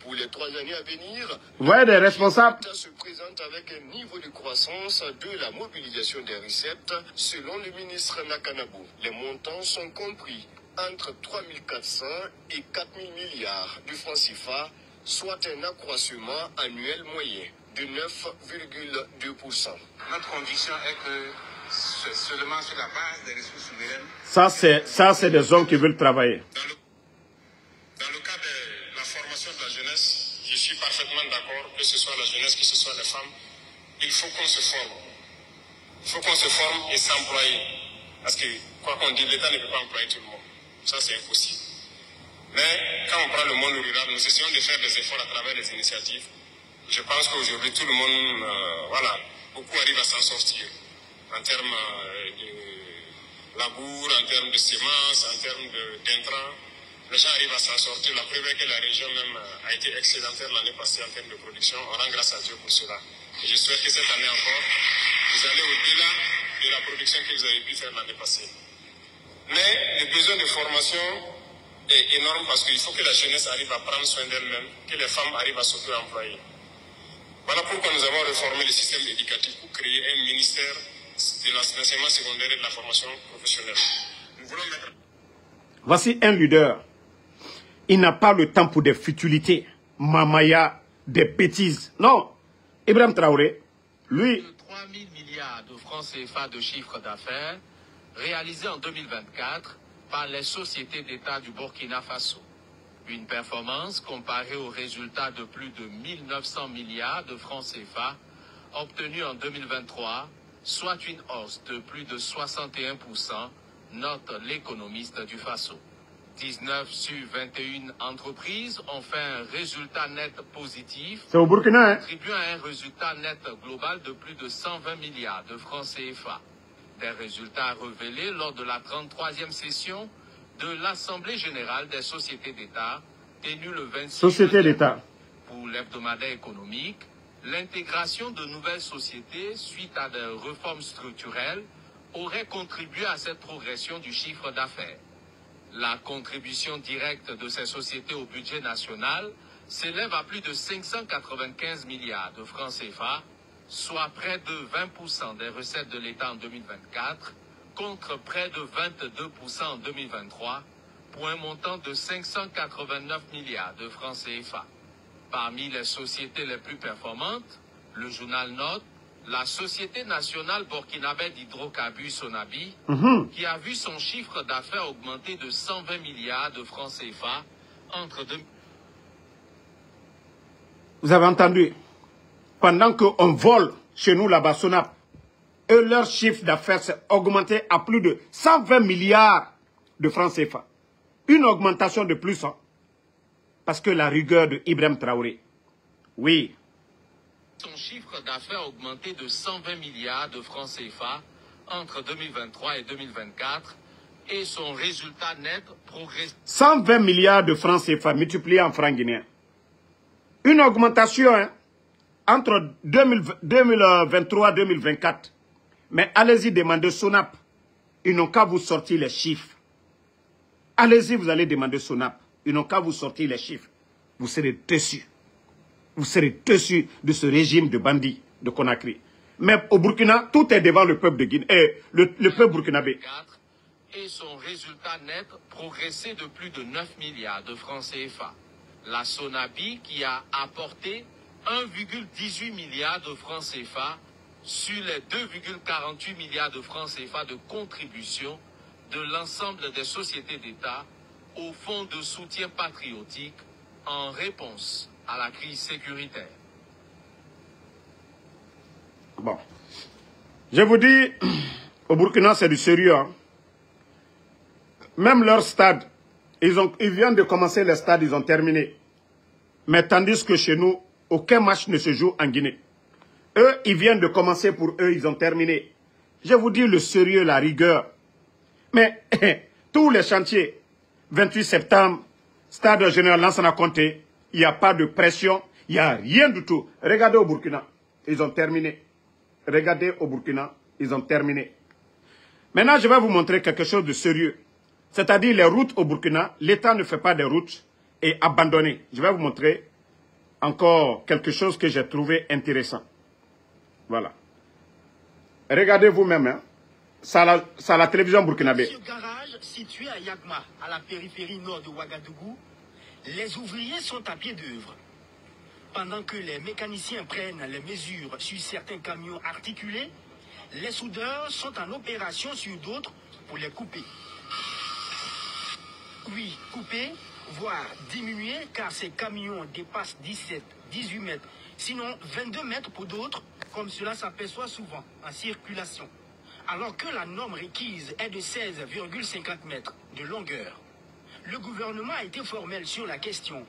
Pour les 3 années à venir, vous voyez des responsables se présente avec un niveau de croissance de la mobilisation des recettes. Selon le ministre Nakanabou, les montants sont compris entre 3 400 et 4 000 milliards de francs CFA, soit un accroissement annuel moyen de 9,2%. Notre conviction est que c'est seulement sur la base des ressources souveraines. Ça, c'est des hommes qui veulent travailler. Dans le cas de la formation de la jeunesse, je suis parfaitement d'accord, que ce soit la jeunesse, que ce soit les femmes, il faut qu'on se forme. Il faut qu'on se forme et s'employer. Parce que, quoi qu'on dise, l'État ne peut pas employer tout le monde. Ça, c'est impossible. Mais quand on prend le monde rural, nous essayons de faire des efforts à travers les initiatives. Je pense qu'aujourd'hui, tout le monde, voilà, beaucoup arrivent à s'en sortir. En termes de labour, en termes de semences, en termes d'intrants. Les gens arrivent à s'en sortir. La preuve est que la région même a été excédentaire l'année passée en termes de production. On rend grâce à Dieu pour cela. Et je souhaite que cette année encore, vous allez au-delà de la production que vous avez pu faire l'année passée. Mais le besoin de formation est énorme parce qu'il faut que la jeunesse arrive à prendre soin d'elle-même, que les femmes arrivent à s'auto-employer. Voilà pourquoi nous avons réformé le système éducatif pour créer un ministère l'enseignement secondaire et de la formation professionnelle. Nous voulons mettre... Voici un leader. Il n'a pas le temps pour des futilités, mamaya, des bêtises. Non. Ibrahim Traoré, lui... 3 000 milliards de francs CFA de chiffre d'affaires réalisés en 2024 par les sociétés d'État du Burkina Faso. Une performance comparée aux résultats de plus de 1 900 milliards de francs CFA obtenus en 2023, soit une hausse de plus de 61%, note l'économiste du Faso. 19 sur 21 entreprises ont fait un résultat net positif, c'est au Burkina, contribuant à un résultat net global de plus de 120 milliards de francs CFA. Des résultats révélés lors de la 33e session de l'Assemblée générale des sociétés d'État, tenue le 26 juillet. Pour l'hebdomadaire économique, l'intégration de nouvelles sociétés suite à des réformes structurelles aurait contribué à cette progression du chiffre d'affaires. La contribution directe de ces sociétés au budget national s'élève à plus de 595 milliards de francs CFA, soit près de 20% des recettes de l'État en 2024, contre près de 22% en 2023, pour un montant de 589 milliards de francs CFA. Parmi les sociétés les plus performantes, le journal note la Société nationale burkinabé d'hydrocarbures Sonabi, qui a vu son chiffre d'affaires augmenter de 120 milliards de francs CFA entre deux... Vous avez entendu? Pendant qu'on vole chez nous là-bas, Sonap, eux, leur chiffre d'affaires s'est augmenté à plus de 120 milliards de francs CFA. Une augmentation de plus, hein? Parce que la rigueur de Ibrahim Traoré. Oui. Son chiffre d'affaires a augmenté de 120 milliards de francs CFA entre 2023 et 2024 et son résultat net progresse. 120 milliards de francs CFA multipliés en francs guinéens. Une augmentation, hein, entre 2023 et 2024. Mais allez-y demander Sonap. Ils n'ont qu'à vous sortir les chiffres. Allez-y, vous allez demander Sonap. Ils n'ont qu'à vous sortir les chiffres. Vous serez déçus. Vous serez déçus de ce régime de bandits de Conakry. Mais au Burkina, tout est devant le peuple de Guinée, le peuple burkinabé. Et son résultat net progressé de plus de 9 milliards de francs CFA. La Sonabi qui a apporté 1,18 milliard de francs CFA sur les 2,48 milliards de francs CFA de contribution de l'ensemble des sociétés d'État au fonds de soutien patriotique en réponse à la crise sécuritaire. Bon. Je vous dis, au Burkina, c'est du sérieux. Hein. Même leur stade, ils viennent de commencer les stades, ils ont terminé. Mais tandis que chez nous, aucun match ne se joue en Guinée. Eux, ils viennent de commencer pour eux, ils ont terminé. Je vous dis le sérieux, la rigueur. Mais tous les chantiers, 28 septembre, stade général Lansana Conté, il n'y a pas de pression, il n'y a rien du tout. Regardez au Burkina, ils ont terminé. Regardez au Burkina, ils ont terminé. Maintenant, je vais vous montrer quelque chose de sérieux. C'est-à-dire les routes au Burkina, l'État ne fait pas des routes et abandonné. Je vais vous montrer encore quelque chose que j'ai trouvé intéressant. Voilà. Regardez vous-même, hein. Ça la télévision burkinabé. Ce garage situé à Yagma, à la périphérie nord de Ouagadougou, les ouvriers sont à pied d'œuvre. Pendant que les mécaniciens prennent les mesures sur certains camions articulés, les soudeurs sont en opération sur d'autres pour les couper. Oui, couper, voire diminuer, car ces camions dépassent 17, 18 mètres, sinon 22 mètres pour d'autres, comme cela s'aperçoit souvent en circulation. Alors que la norme requise est de 16,50 mètres de longueur. Le gouvernement a été formel sur la question.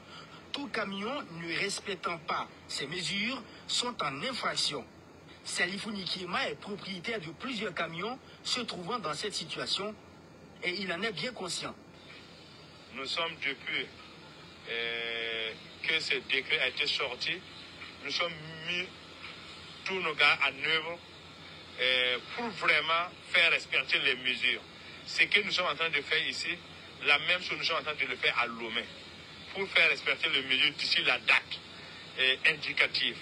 Tout camion ne respectant pas ces mesures sont en infraction. Salifou Nikiema est propriétaire de plusieurs camions se trouvant dans cette situation et il en est bien conscient. Nous sommes depuis que ce décret a été sorti, nous sommes mis tous nos gars à œuvre pour vraiment faire respecter les mesures. Ce que nous sommes en train de faire ici, la même chose nous sommes en train de le faire à Lomé, pour faire respecter les mesures d'ici la date indicative.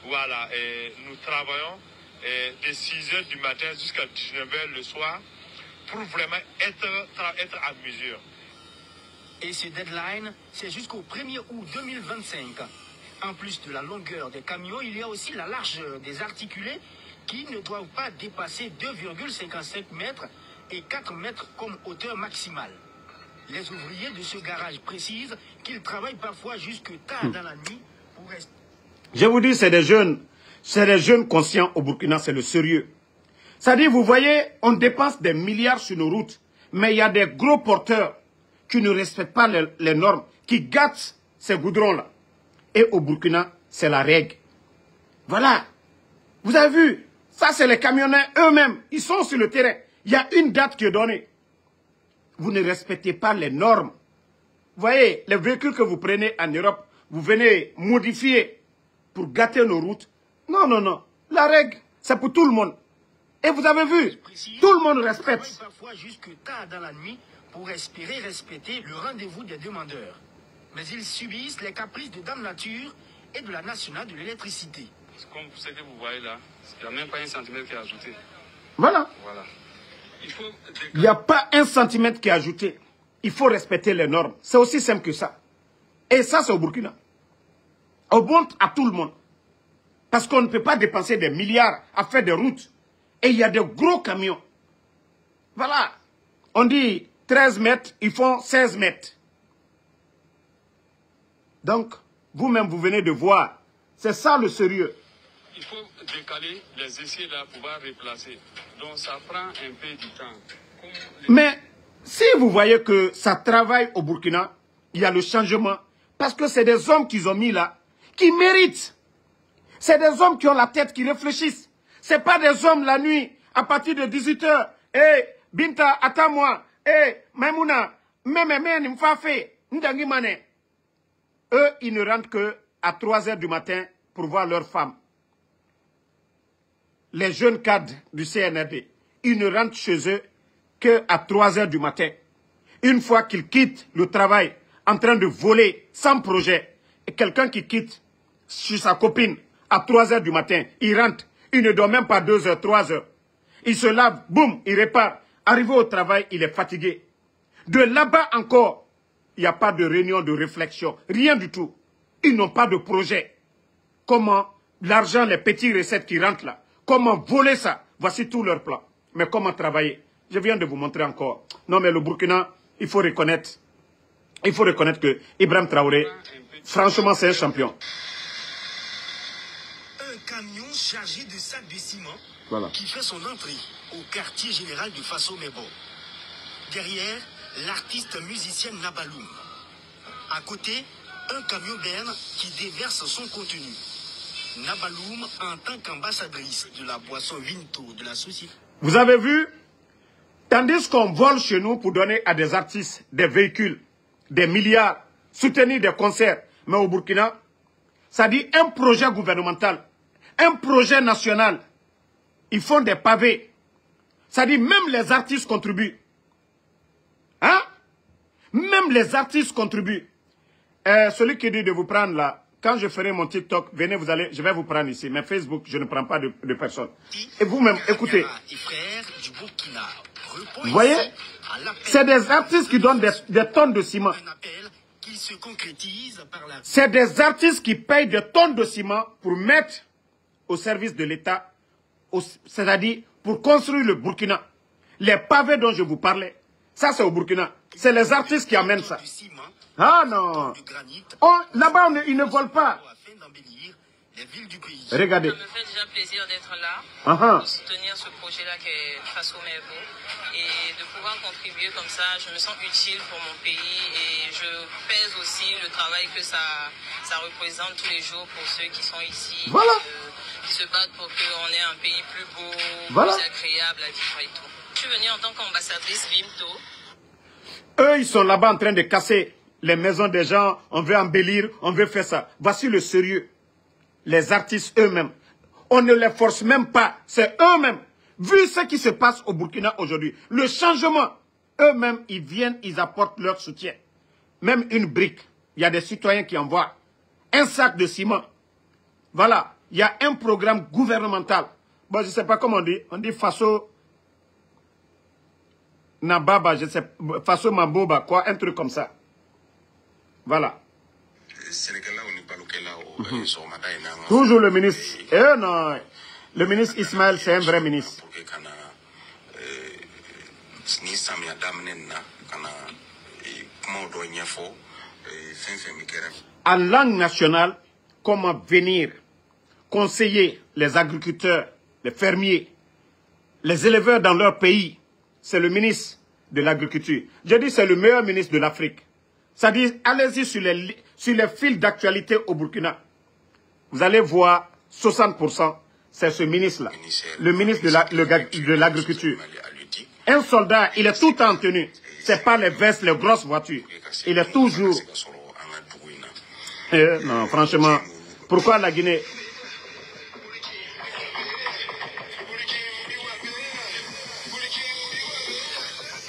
Voilà, nous travaillons de 6h du matin jusqu'à 19h le soir pour vraiment être à mesure. Et ce deadline, c'est jusqu'au 1er août 2025. En plus de la longueur des camions, il y a aussi la largeur des articulés qui ne doivent pas dépasser 2,55 mètres et 4 mètres comme hauteur maximale. Les ouvriers de ce garage précisent qu'ils travaillent parfois jusque tard dans la nuit pour rester. Je vous dis, c'est des jeunes conscients au Burkina, c'est le sérieux. C'est-à-dire, vous voyez, on dépense des milliards sur nos routes, mais il y a des gros porteurs qui ne respectent pas les normes, qui gâtent ces goudrons-là. Et au Burkina, c'est la règle. Voilà. Vous avez vu, ça c'est les camionneurs eux-mêmes, ils sont sur le terrain. Il y a une date qui est donnée. Vous ne respectez pas les normes. Vous voyez, les véhicules que vous prenez en Europe, vous venez modifier pour gâter nos routes. Non, non, non. La règle, c'est pour tout le monde. Et vous avez vu, tout le monde respecte. Parfois jusque tard dans la nuit pour espérer respecter le rendez-vous des demandeurs. Mais ils subissent les caprices de Dame Nature et de la Nationale de l'électricité. Comme ce que vous voyez là, il n'y a même pas un centimètre qui est ajouté. Voilà. Voilà. Il n'y a pas un centimètre qui est ajouté. Il faut respecter les normes. C'est aussi simple que ça. Et ça, c'est au Burkina. On montre à tout le monde. Parce qu'on ne peut pas dépenser des milliards à faire des routes. Et il y a de gros camions. Voilà. On dit 13 mètres, ils font 16 mètres. Donc, vous-même, vous venez de voir. C'est ça le sérieux. Il faut décaler les essais là pour pouvoir replacer. Donc, ça prend un peu du temps. Mais, si vous voyez que ça travaille au Burkina, il y a le changement. Parce que c'est des hommes qu'ils ont mis là, qui méritent. C'est des hommes qui ont la tête, qui réfléchissent. C'est pas des hommes la nuit, à partir de 18h. Eh, Binta, attends-moi. Eh, Maimouna, eux, ils ne rentrent que à 3h du matin pour voir leurs femmes. Les jeunes cadres du CNRD, ils ne rentrent chez eux qu'à 3h du matin. Une fois qu'ils quittent le travail en train de voler sans projet, et quelqu'un qui quitte chez sa copine à 3h du matin, il rentre, il ne dort même pas 2h, 3h. Il se lave, boum, il répare. Arrivé au travail, il est fatigué. De là-bas encore, il n'y a pas de réunion, de réflexion, rien du tout. Ils n'ont pas de projet. Comment l'argent, les petites recettes qui rentrent là, comment voler ça? Voici tout leur plan. Mais comment travailler? Je viens de vous montrer encore. Non, mais le Burkina, il faut reconnaître que Ibrahim Traoré, franchement, c'est un champion. Un camion chargé de sacs de ciment qui fait son entrée au quartier général de Faso Mebo. Derrière, l'artiste musicien Nabaloum. À côté, un camion berne qui déverse son contenu. Nabaloum en tant qu'ambassadrice de la boisson Vinto de la société. Vous avez vu? Tandis qu'on vole chez nous pour donner à des artistes des véhicules, des milliards, soutenir des concerts. Mais au Burkina, ça dit un projet gouvernemental, un projet national. Ils font des pavés. Ça dit même les artistes contribuent. Hein? Même les artistes contribuent. Celui qui dit de vous prendre là, quand je ferai mon TikTok, venez, je vais vous prendre ici. Mais Facebook, je ne prends pas de personne. Et vous-même, écoutez. Vous voyez? C'est des artistes qui donnent des tonnes de ciment. C'est des artistes qui payent des tonnes de ciment pour mettre au service de l'État, c'est-à-dire pour construire le Burkina. Les pavés dont je vous parlais, ça c'est au Burkina. C'est les artistes qui amènent ça. Ah non. Là-bas, ils ne volent pas. Regardez. Ça me fait déjà plaisir d'être là, pour soutenir ce projet-là qui est Faso Mebo. Et de pouvoir contribuer comme ça, je me sens utile pour mon pays et je pèse aussi le travail que ça représente tous les jours pour ceux qui sont ici, qui se battent pour qu'on ait un pays plus beau, plus agréable à vivre et tout. Je suis venue en tant qu'ambassadrice Vinto. Eux, ils sont là-bas en train de casser les maisons des gens, on veut embellir, on veut faire ça. Voici le sérieux. Les artistes eux-mêmes, on ne les force même pas, c'est eux-mêmes. Vu ce qui se passe au Burkina aujourd'hui, le changement, eux-mêmes, ils viennent, ils apportent leur soutien. Même une brique, il y a des citoyens qui envoient un sac de ciment. Voilà, il y a un programme gouvernemental bon, je ne sais pas comment on dit Faso Nababa, je sais, Faso Maboba, quoi, un truc comme ça. Voilà. Toujours le ministre. Non, le ministre Ismaël, c'est un vrai ministre. En langue nationale, comment venir conseiller les agriculteurs, les fermiers, les éleveurs dans leur pays. C'est le ministre de l'Agriculture. Je dis c'est le meilleur ministre de l'Afrique. C'est-à-dire, allez-y sur les fils d'actualité au Burkina. Vous allez voir 60%, c'est ce ministre-là, le ministre de l'Agriculture. Un soldat, il est tout en tenue. C'est pas les vestes, les grosses voitures. Il est toujours... non, franchement, pourquoi la Guinée...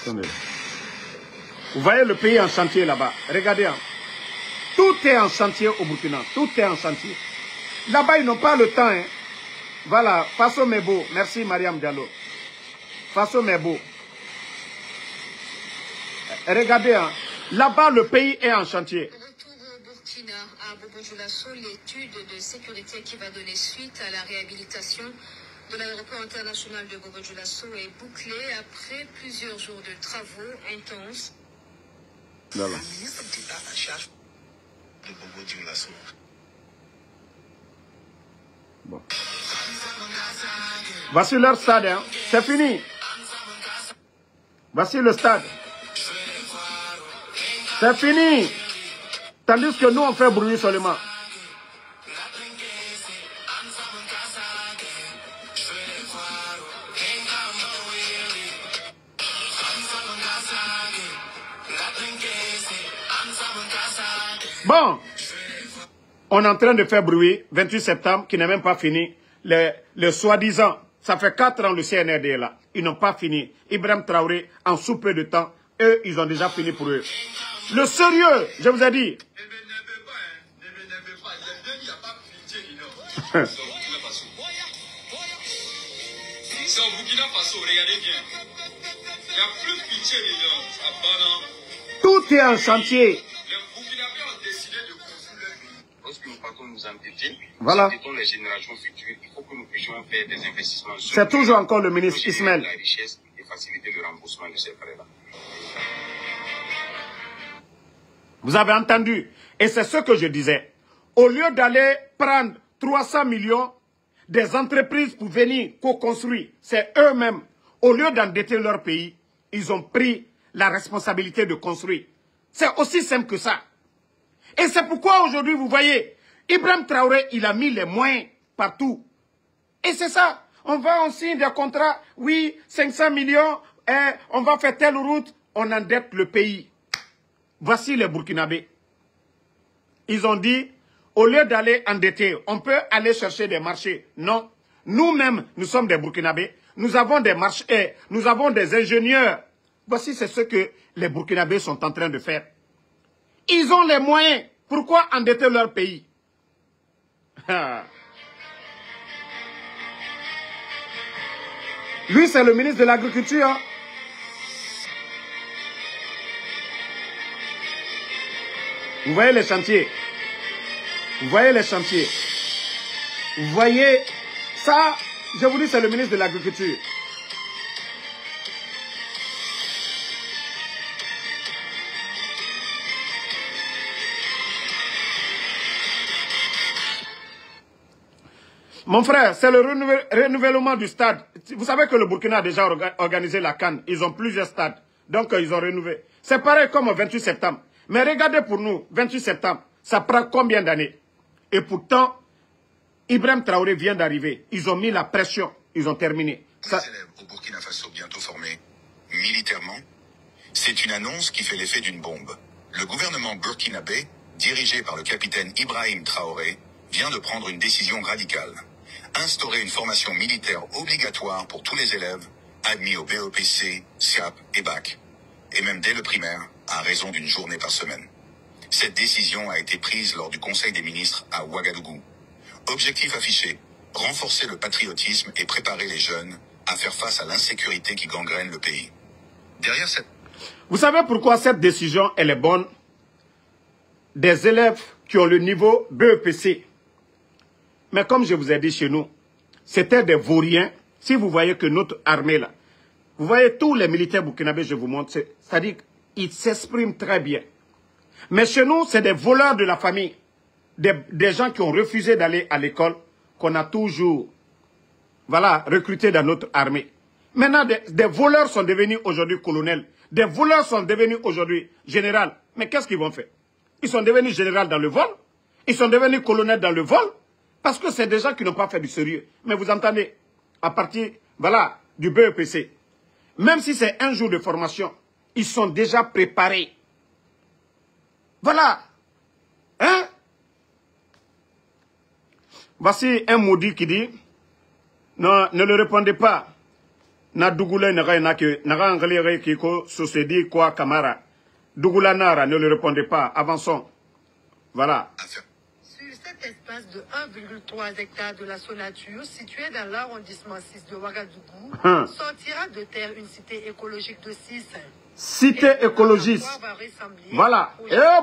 Attendez. Vous voyez le pays en chantier là-bas. Regardez. Hein. Tout est en chantier au Burkina. Tout est en chantier. Là-bas, ils n'ont pas le temps. Hein. Voilà. Faso Mebo. Merci, Mariam Diallo. Faso Mebo. Regardez. Hein. Là-bas, le pays est en chantier. Retour au Burkina, à Bobo Dioulasso, l'étude de sécurité qui va donner suite à la réhabilitation de l'aéroport international de Bobo Dioulasso est bouclée après plusieurs jours de travaux intenses. Là, là. Le ministre d'État en charge de Bobo Dioulasso. Bon. Voici leur stade, hein. C'est fini. Voici le stade. C'est fini. Tandis que nous, on fait bruit seulement. Bon, on est en train de faire bruit, 28 septembre, qui n'est même pas fini. Les soi-disant, ça fait 4 ans le CNRD est là. Ils n'ont pas fini. Ibrahim Traoré, en sous peu de temps, eux, ils ont déjà fini pour eux. Le sérieux, je vous ai dit. C'est au Burkina Faso, regardez bien. Il n'y a plus pitié dedans. Tout est en chantier. Les Burkinabés ont décidé de construire leur pays. Lorsque nous partons nous endetter, voilà. Nous les générations futures, il faut que nous puissions faire des investissements. C'est toujours encore le ministre Ismaël. La richesse et faciliter le remboursement de ces frais-là. Vous avez entendu. Et c'est ce que je disais. Au lieu d'aller prendre 300 millions des entreprises pour venir co-construire, c'est eux-mêmes. Au lieu d'endetter leur pays, ils ont pris la responsabilité de construire. C'est aussi simple que ça. Et c'est pourquoi aujourd'hui, vous voyez, Ibrahim Traoré, il a mis les moyens partout. Et c'est ça. On signe des contrats, oui, 500 millions, on va faire telle route, on endette le pays. Voici les Burkinabés. Ils ont dit, au lieu d'aller endetter, on peut aller chercher des marchés. Non. Nous-mêmes, nous sommes des Burkinabés. Nous avons des marchés, nous avons des ingénieurs. Voici, c'est ce que les Burkinabés sont en train de faire. Ils ont les moyens. Pourquoi endetter leur pays? Lui, c'est le ministre de l'Agriculture. Hein? Vous voyez les chantiers. Vous voyez les chantiers. Vous voyez ça, je vous dis, c'est le ministre de l'Agriculture. Mon frère, c'est le renouvellement du stade. Vous savez que le Burkina a déjà organisé la CAN. Ils ont plusieurs stades. Donc, ils ont renouvelé. C'est pareil comme au 28 septembre. Mais regardez pour nous, 28 septembre, ça prend combien d'années? Et pourtant, Ibrahim Traoré vient d'arriver. Ils ont mis la pression. Ils ont terminé. Les élèves au Burkina Faso bientôt formés militairement, c'est une annonce qui fait l'effet d'une bombe. Le gouvernement burkinabé, dirigé par le capitaine Ibrahim Traoré, vient de prendre une décision radicale. Instaurer une formation militaire obligatoire pour tous les élèves admis au BEPC, SIAP et BAC. Et même dès le primaire, à raison d'une journée par semaine. Cette décision a été prise lors du Conseil des ministres à Ouagadougou. Objectif affiché, renforcer le patriotisme et préparer les jeunes à faire face à l'insécurité qui gangrène le pays. Derrière cette... Vous savez pourquoi cette décision, elle est bonne? Des élèves qui ont le niveau BEPC. Mais comme je vous ai dit chez nous, c'était des vauriens. Si vous voyez que notre armée là, vous voyez tous les militaires burkinabés, je vous montre, c'est-à-dire qu'ils s'expriment très bien. Mais chez nous, c'est des voleurs de la famille. Des gens qui ont refusé d'aller à l'école, qu'on a toujours, voilà, recrutés dans notre armée. Maintenant, des voleurs sont devenus aujourd'hui colonels. Des voleurs sont devenus aujourd'hui généraux. Mais qu'est-ce qu'ils vont faire? Ils sont devenus généraux dans le vol. Ils sont devenus colonels dans le vol. Parce que c'est des gens qui n'ont pas fait du sérieux. Mais vous entendez, à partir, voilà, du BEPC, même si c'est un jour de formation, ils sont déjà préparés. Voilà. Hein? Voici un maudit qui dit, non, ne le répondez pas. Na Dougoula n'aura engalé kiko sosedi quoi Kamara. Dougoula Nara, ne le répondez pas. Avançons. Voilà. Sur cet espace de 1,3 hectares de la Sonature, situé dans l'arrondissement 6 de Ouagadougou, sortira de terre une cité écologique de 6. Cité écologiste. Voilà.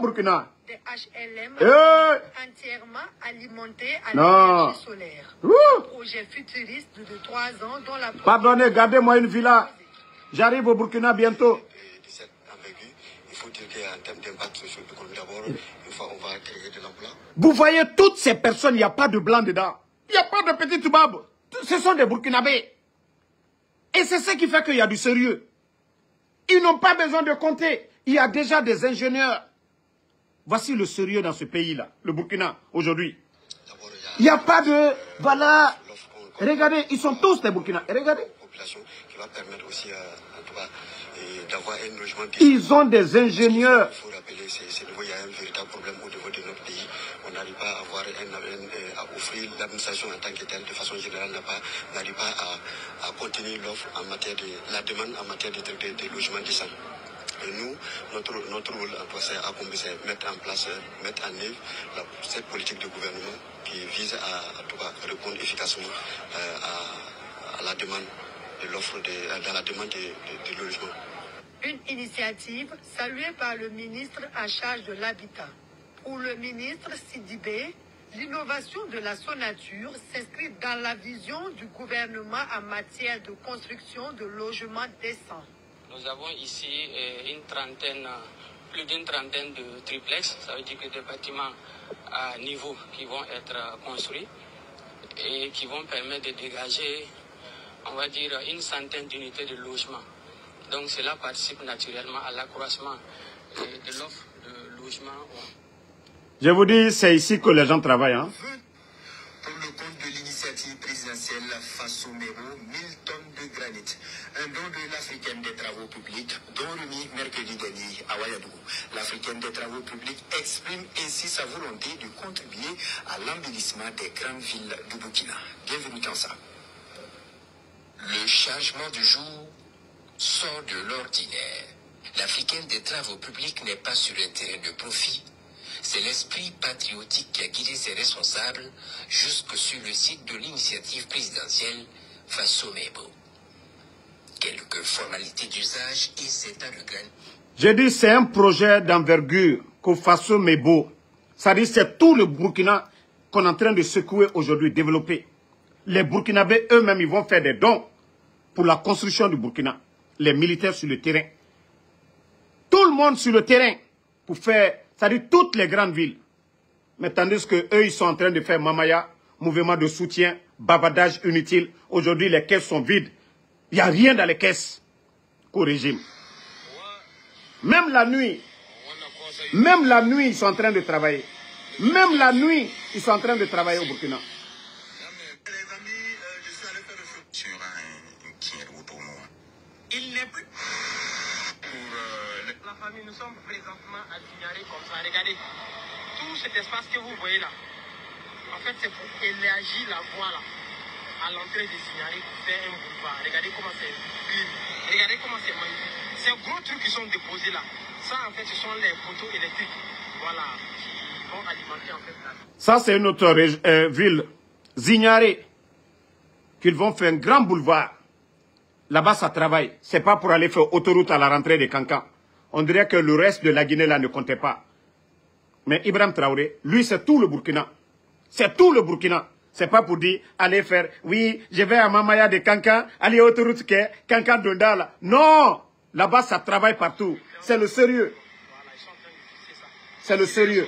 Burkina. Des HLM entièrement alimentés à l'énergie solaire. Un projet futuriste de 3 ans dont la... Pardonnez, gardez-moi une villa. J'arrive au Burkina bientôt. Il faut dire qu'en termes d'impact socio-économique d'abord, une fois on va créer de l'emploi. Vous voyez toutes ces personnes, il n'y a pas de blanc dedans. Il n'y a pas de petits toubabs. Ce sont des Burkinabés. Et c'est ce qui fait qu'il y a du sérieux. Ils n'ont pas besoin de compter. Il y a déjà des ingénieurs. Voici le sérieux dans ce pays-là, le Burkina, aujourd'hui. Il n'y a pas de... Voilà. Regardez, ils sont tous des Burkina. Regardez. Qui va permettre aussi, en tout cas, d'avoir un logement... Ils ont des ingénieurs. Il faut rappeler, il y a un véritable problème au niveau de notre pays. On n'arrive pas à avoir à offrir l'administration en tant que telle, de façon générale, n'arrive pas à contenir l'offre en matière de la demande en matière de logement décent. Et nous, notre rôle, c'est à mettre en place, mettre en œuvre cette politique de gouvernement qui vise à répondre efficacement à la demande de l'offre, dans la demande de logement. Une initiative saluée par le ministre en charge de l'habitat. Pour le ministre Sidibé, l'innovation de la Sonature s'inscrit dans la vision du gouvernement en matière de construction de logements décents. Nous avons ici plus d'une trentaine de triplex, ça veut dire que des bâtiments à niveau qui vont être construits et qui vont permettre de dégager, on va dire, une centaine d'unités de logement. Donc cela participe naturellement à l'accroissement de l'offre de logement. Je vous dis, c'est ici que les gens travaillent. Hein? Pour le compte de l'initiative présidentielle Faso Mebo, 1000 tonnes de granit. Un don de l'Africaine des Travaux Publics, don remis mercredi dernier à Ouagadougou. L'Africaine des Travaux Publics exprime ainsi sa volonté de contribuer à l'embellissement des grandes villes du Burkina. Bienvenue dans ça. Le changement du jour sort de l'ordinaire. L'Africaine des Travaux Publics n'est pas sur un terrain de profit. C'est l'esprit patriotique qui a guidé ses responsables jusque sur le site de l'initiative présidentielle Faso Mebo. Quelques formalités d'usage et c'est à le grain. J'ai dit c'est un projet d'envergure que Faso Mebo. Ça dit c'est tout le Burkina qu'on est en train de secouer aujourd'hui, développer. Les Burkinabés eux-mêmes ils vont faire des dons pour la construction du Burkina. Les militaires sur le terrain. Tout le monde sur le terrain pour faire, ça dit toutes les grandes villes. Mais tandis que eux ils sont en train de faire mamaya, mouvement de soutien, bavardage inutile. Aujourd'hui les caisses sont vides. Il n'y a rien dans les caisses qu'au régime. Même la nuit, ils sont en train de travailler. Même la nuit, ils sont en train de travailler au Burkina. Il n'est plus... La famille, nous sommes présentement à Signaré comme ça. Regardez, tout cet espace que vous voyez là, en fait c'est pour élargir la voie là. À l'entrée de Signaré pour faire un boulevard. Regardez comment c'est clean. Regardez comment c'est magnifique. Ces gros trucs qui sont déposés là, ça en fait ce sont les poteaux électriques. Voilà, qui vont alimenter en fait là. Ça c'est une autre ville, Zignaré. qu'ils vont faire un grand boulevard. Là-bas, ça travaille. Ce n'est pas pour aller faire autoroute à la rentrée des Cancans. On dirait que le reste de la Guinée, là, ne comptait pas. Mais Ibrahim Traoré, lui, c'est tout le Burkina. C'est tout le Burkina. C'est pas pour dire, allez faire, oui, je vais à Mamaya de Cancan, aller autoroute que Cancan Dondala. Non! Là-bas, ça travaille partout. C'est le sérieux. C'est le sérieux.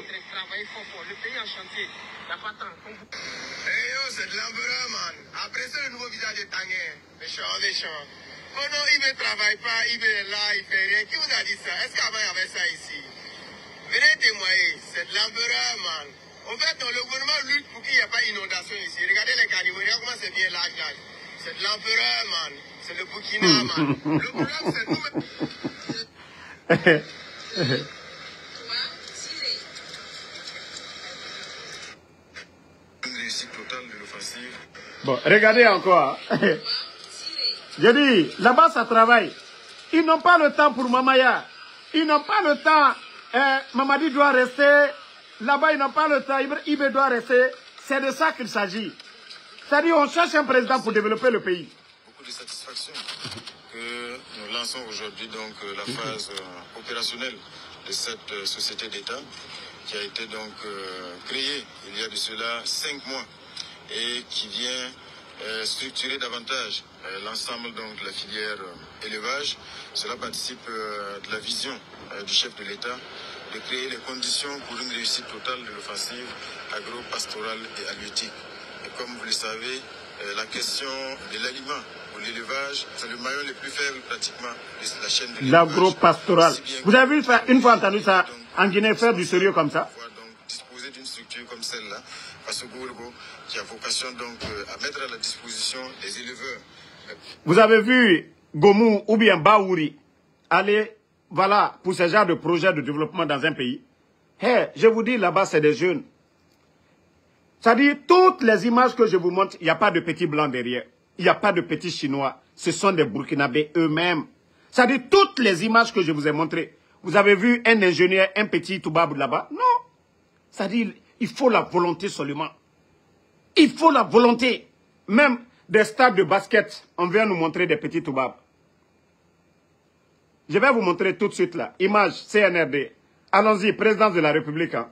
C'est de l'empereur, man. Après ça, le nouveau visage de Tanguay. Méchant. Pendant il ne travaille pas, il est là, il fait rien. Qui vous a dit ça? Est-ce qu'avant il y avait ça ici? Venez témoigner. C'est de l'empereur, man. En fait, le gouvernement lutte pour qu'il n'y ait pas d'inondation ici. Regardez les carnivores, regardez comment c'est bien large. C'est de l'empereur, man. C'est le Burkina, man. Le problème, c'est nous. Bon, regardez encore. Je dis, là-bas, ça travaille. Ils n'ont pas le temps pour Mamaya. Ils n'ont pas le temps. Mamadi doit rester. Là-bas, ils n'ont pas le temps. Ibé doit rester. C'est de ça qu'il s'agit. C'est-à-dire, on cherche un président pour développer le pays. Beaucoup de satisfaction que nous lançons aujourd'hui donc la phase opérationnelle de cette société d'État qui a été donc créée il y a de cela 5 mois et qui vient structurer davantage l'ensemble donc de la filière élevage. Cela participe de la vision du chef de l'État de créer les conditions pour une réussite totale de l'offensive agro-pastorale et halieutique. Et comme vous le savez, la question de l'aliment ou l'élevage, c'est le maillon le plus faible pratiquement de la chaîne de l'élevage. L'agro-pastoral. Vous avez vu ça, une fois entendu ça en Guinée faire du sérieux comme ça? Donc disposer d'une structure comme celle-là, parce que Gourgo, qui a vocation donc à mettre à la disposition des éleveurs. Vous avez vu Gomou ou bien Baouri aller, voilà, pour ce genre de projet de développement dans un pays? Hey, je vous dis, là-bas, c'est des jeunes. C'est-à-dire, toutes les images que je vous montre, il n'y a pas de petits blancs derrière. Il n'y a pas de petits Chinois. Ce sont des Burkinabés eux-mêmes. C'est-à-dire, toutes les images que je vous ai montrées. Vous avez vu un ingénieur, un petit Toubab là-bas? Non. C'est-à-dire, il faut la volonté seulement. Il faut la volonté. Même des stades de basket, on vient nous montrer des petits Toubab. Je vais vous montrer tout de suite là. Image CNRD. Allons-y, présidence de la République. Hein.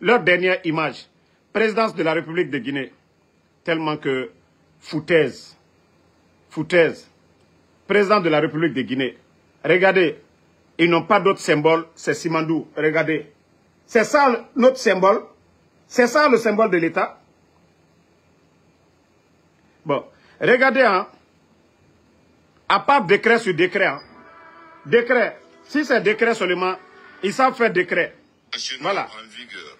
Leur dernière image. Présidence de la République de Guinée. Tellement que foutaise. Foutaise. Président de la République de Guinée. Regardez. Ils n'ont pas d'autre symbole. C'est Simandou. Regardez. C'est ça notre symbole. C'est ça le symbole de l'État. Bon. Regardez. Hein. À part décret sur décret. Hein. Décret. Si c'est décret seulement, ils savent faire décret. Voilà.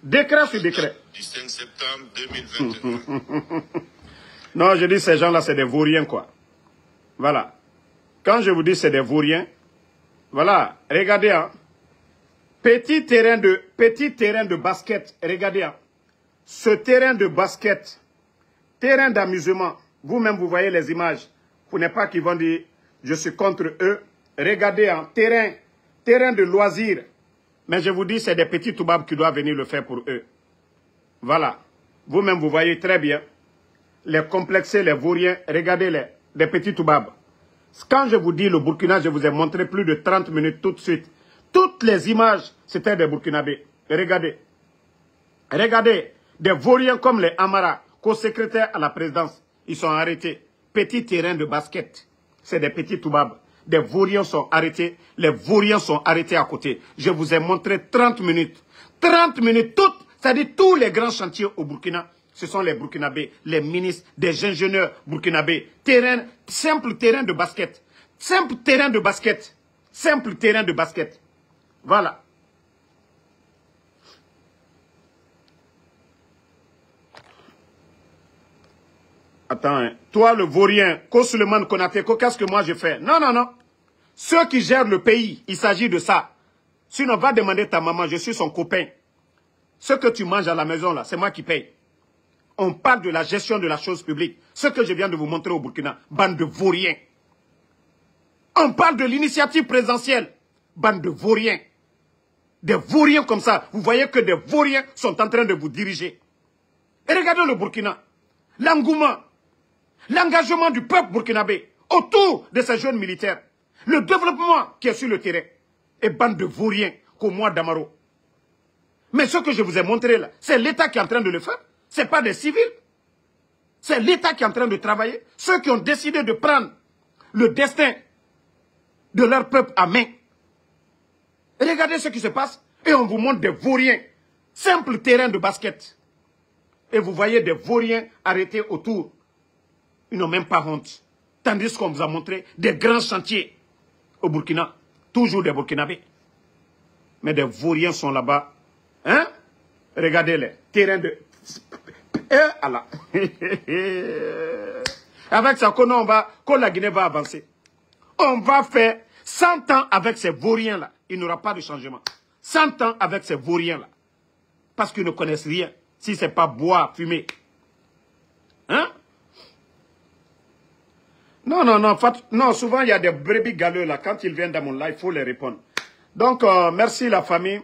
Décret sur décret. Du 5 septembre 2021. Non, je dis ces gens-là, c'est des vauriens, quoi. Voilà. Quand je vous dis c'est des vauriens, voilà, regardez, hein. Petit terrain de basket, regardez, hein. Ce terrain de basket, terrain d'amusement, vous-même, vous voyez les images. Vous n'êtes pas qui vont dire, je suis contre eux. Regardez, hein, terrain de loisirs. Mais je vous dis, c'est des petits Toubabs qui doivent venir le faire pour eux. Voilà. Vous-même, vous voyez très bien. Les complexés, les vauriens, regardez-les, des petits Toubabs. Quand je vous dis le Burkina, je vous ai montré plus de 30 minutes tout de suite. Toutes les images, c'était des Burkinabés. Regardez. Regardez, des vauriens comme les Amara, co-secrétaires à la présidence. Ils sont arrêtés. Petit terrain de basket. C'est des petits Toubabs. Des vauriens sont arrêtés. Les vauriens sont arrêtés à côté. Je vous ai montré 30 minutes. 30 minutes, toutes. C'est-à-dire tous les grands chantiers au Burkina. Ce sont les Burkinabés, les ministres, des ingénieurs burkinabés. Terrain, simple terrain de basket. Simple terrain de basket. Simple terrain de basket. Voilà. Attends, hein. Toi le vaurien, Suleiman Konaté, qu'est-ce que moi je fais? Non, non, non. Ceux qui gèrent le pays, il s'agit de ça. Sinon, va demander ta maman, je suis son copain. Ce que tu manges à la maison, là, c'est moi qui paye. On parle de la gestion de la chose publique. Ce que je viens de vous montrer au Burkina, bande de vauriens. On parle de l'initiative présidentielle, bande de vauriens. Des vauriens comme ça. Vous voyez que des vauriens sont en train de vous diriger. Et regardez le Burkina. L'engouement. l'engagement du peuple burkinabé autour de ces jeunes militaires, le développement qui est sur le terrain, et bande de vauriens qu'au mois d'Amaro. Mais ce que je vous ai montré là, c'est l'État qui est en train de le faire. Ce n'est pas des civils. C'est l'État qui est en train de travailler. Ceux qui ont décidé de prendre le destin de leur peuple à main. Regardez ce qui se passe et on vous montre des vauriens. Simple terrain de basket. Et vous voyez des vauriens arrêtés autour. Ils n'ont même pas honte. Tandis qu'on vous a montré des grands chantiers au Burkina. Toujours des Burkinabés. Mais des vauriens sont là-bas. Hein? Regardez-les. Terrain de... Allah. Avec ça, quand la Guinée va avancer, on va faire 100 ans avec ces vauriens-là. Il n'y aura pas de changement. 100 ans avec ces vauriens-là. Parce qu'ils ne connaissent rien. Si ce n'est pas boire, fumer. Hein? Non, non, non. Non, souvent, il y a des brebis galeux là. Quand ils viennent dans mon live, il faut les répondre. Donc, merci la famille.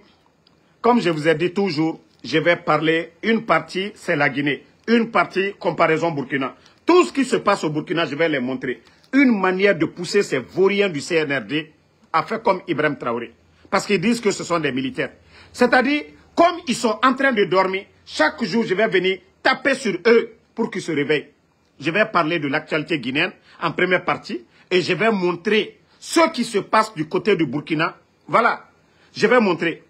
Comme je vous ai dit toujours, je vais parler, une partie, c'est la Guinée. Une partie, comparaison Burkina. Tout ce qui se passe au Burkina, je vais les montrer. Une manière de pousser ces vauriens du CNRD à faire comme Ibrahim Traoré. Parce qu'ils disent que ce sont des militaires. C'est-à-dire, comme ils sont en train de dormir, chaque jour, je vais venir taper sur eux pour qu'ils se réveillent. Je vais parler de l'actualité guinéenne en première partie et je vais montrer ce qui se passe du côté du Burkina. Voilà, je vais montrer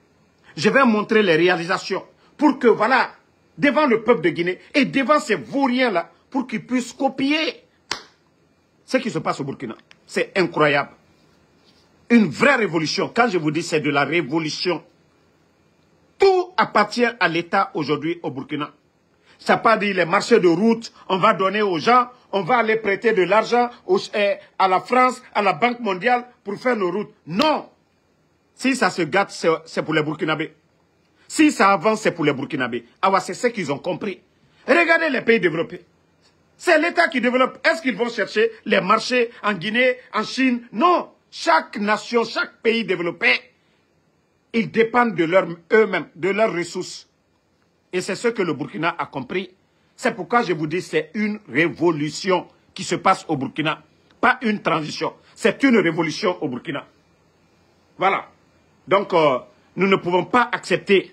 les réalisations pour que, voilà, devant le peuple de Guinée et devant ces vauriens-là, pour qu'ils puissent copier ce qui se passe au Burkina. C'est incroyable. Une vraie révolution. Quand je vous dis c'est de la révolution, tout appartient à l'État aujourd'hui au Burkina. Ça n'a pas dit les marchés de route, on va donner aux gens, on va aller prêter de l'argent à la France, à la Banque mondiale pour faire nos routes. Non. Si ça se gâte, c'est pour les Burkinabés. Si ça avance, c'est pour les Burkinabés. Ah ouais, c'est ce qu'ils ont compris. Regardez les pays développés. C'est l'État qui développe. Est-ce qu'ils vont chercher les marchés en Guinée, en Chine? Non. Chaque nation, chaque pays développé, ils dépendent de eux-mêmes, de leurs ressources. Et c'est ce que le Burkina a compris. C'est pourquoi je vous dis c'est une révolution qui se passe au Burkina. Pas une transition. C'est une révolution au Burkina. Voilà. Donc, nous ne pouvons pas accepter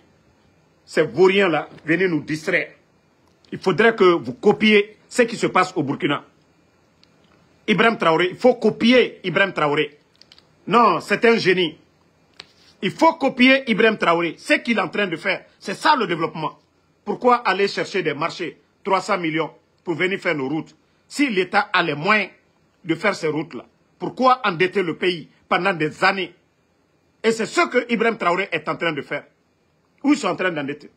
ces vauriens-là venir nous distraire. Il faudrait que vous copiez ce qui se passe au Burkina. Ibrahim Traoré, il faut copier Ibrahim Traoré. Non, c'est un génie. Il faut copier Ibrahim Traoré. Ce qu'il est en train de faire, c'est ça le développement. Pourquoi aller chercher des marchés, 300 millions, pour venir faire nos routes? Si l'État a les moyens de faire ces routes-là, pourquoi endetter le pays pendant des années? Et c'est ce que Ibrahim Traoré est en train de faire. Où ils sont en train d'endetter.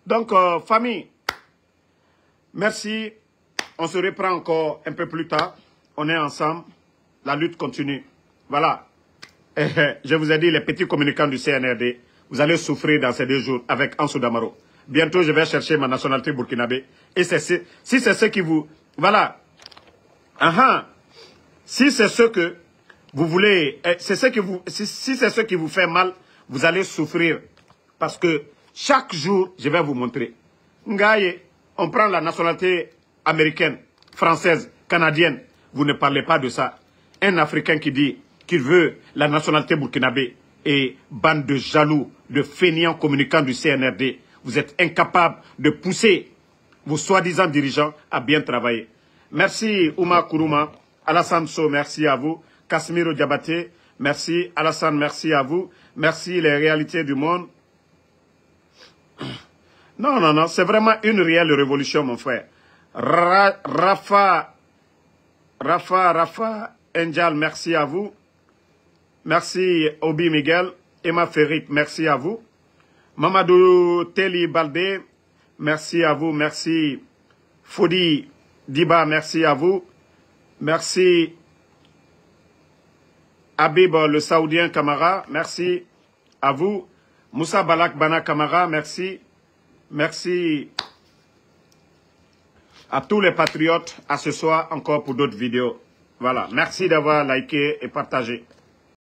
Donc, famille, merci. On se reprend encore un peu plus tard. On est ensemble. La lutte continue. Voilà. Je vous ai dit, les petits communicants du CNRD, vous allez souffrir dans ces 2 jours avec Ansou Damaro. Bientôt, je vais chercher ma nationalité burkinabé. Et si c'est ce qui vous... Voilà. Si c'est ce que vous voulez... si c'est ce qui vous fait mal, vous allez souffrir. Parce que chaque jour, je vais vous montrer. Ngaye, on prend la nationalité américaine, française, canadienne. Vous ne parlez pas de ça. Un Africain qui dit qu'il veut la nationalité burkinabé et bande de jaloux, de fainéants communicants du CNRD. Vous êtes incapables de pousser vos soi-disant dirigeants à bien travailler. Merci Ouma Kourouma. Alassane So, merci à vous. Casimiro Diabaté, merci. Alassane, merci à vous. Merci les réalités du monde. Non, non, non, c'est vraiment une réelle révolution, mon frère. Rafa Enjal, merci à vous. Merci Obi Miguel. Emma Ferrit, merci à vous. Mamadou Teli Baldé, merci à vous. Merci Fodi Diba, merci à vous. Merci Habib le Saoudien Kamara, merci à vous. Moussa Balak Bana Kamara, merci. Merci à tous les patriotes. À ce soir encore pour d'autres vidéos. Voilà. Merci d'avoir liké et partagé.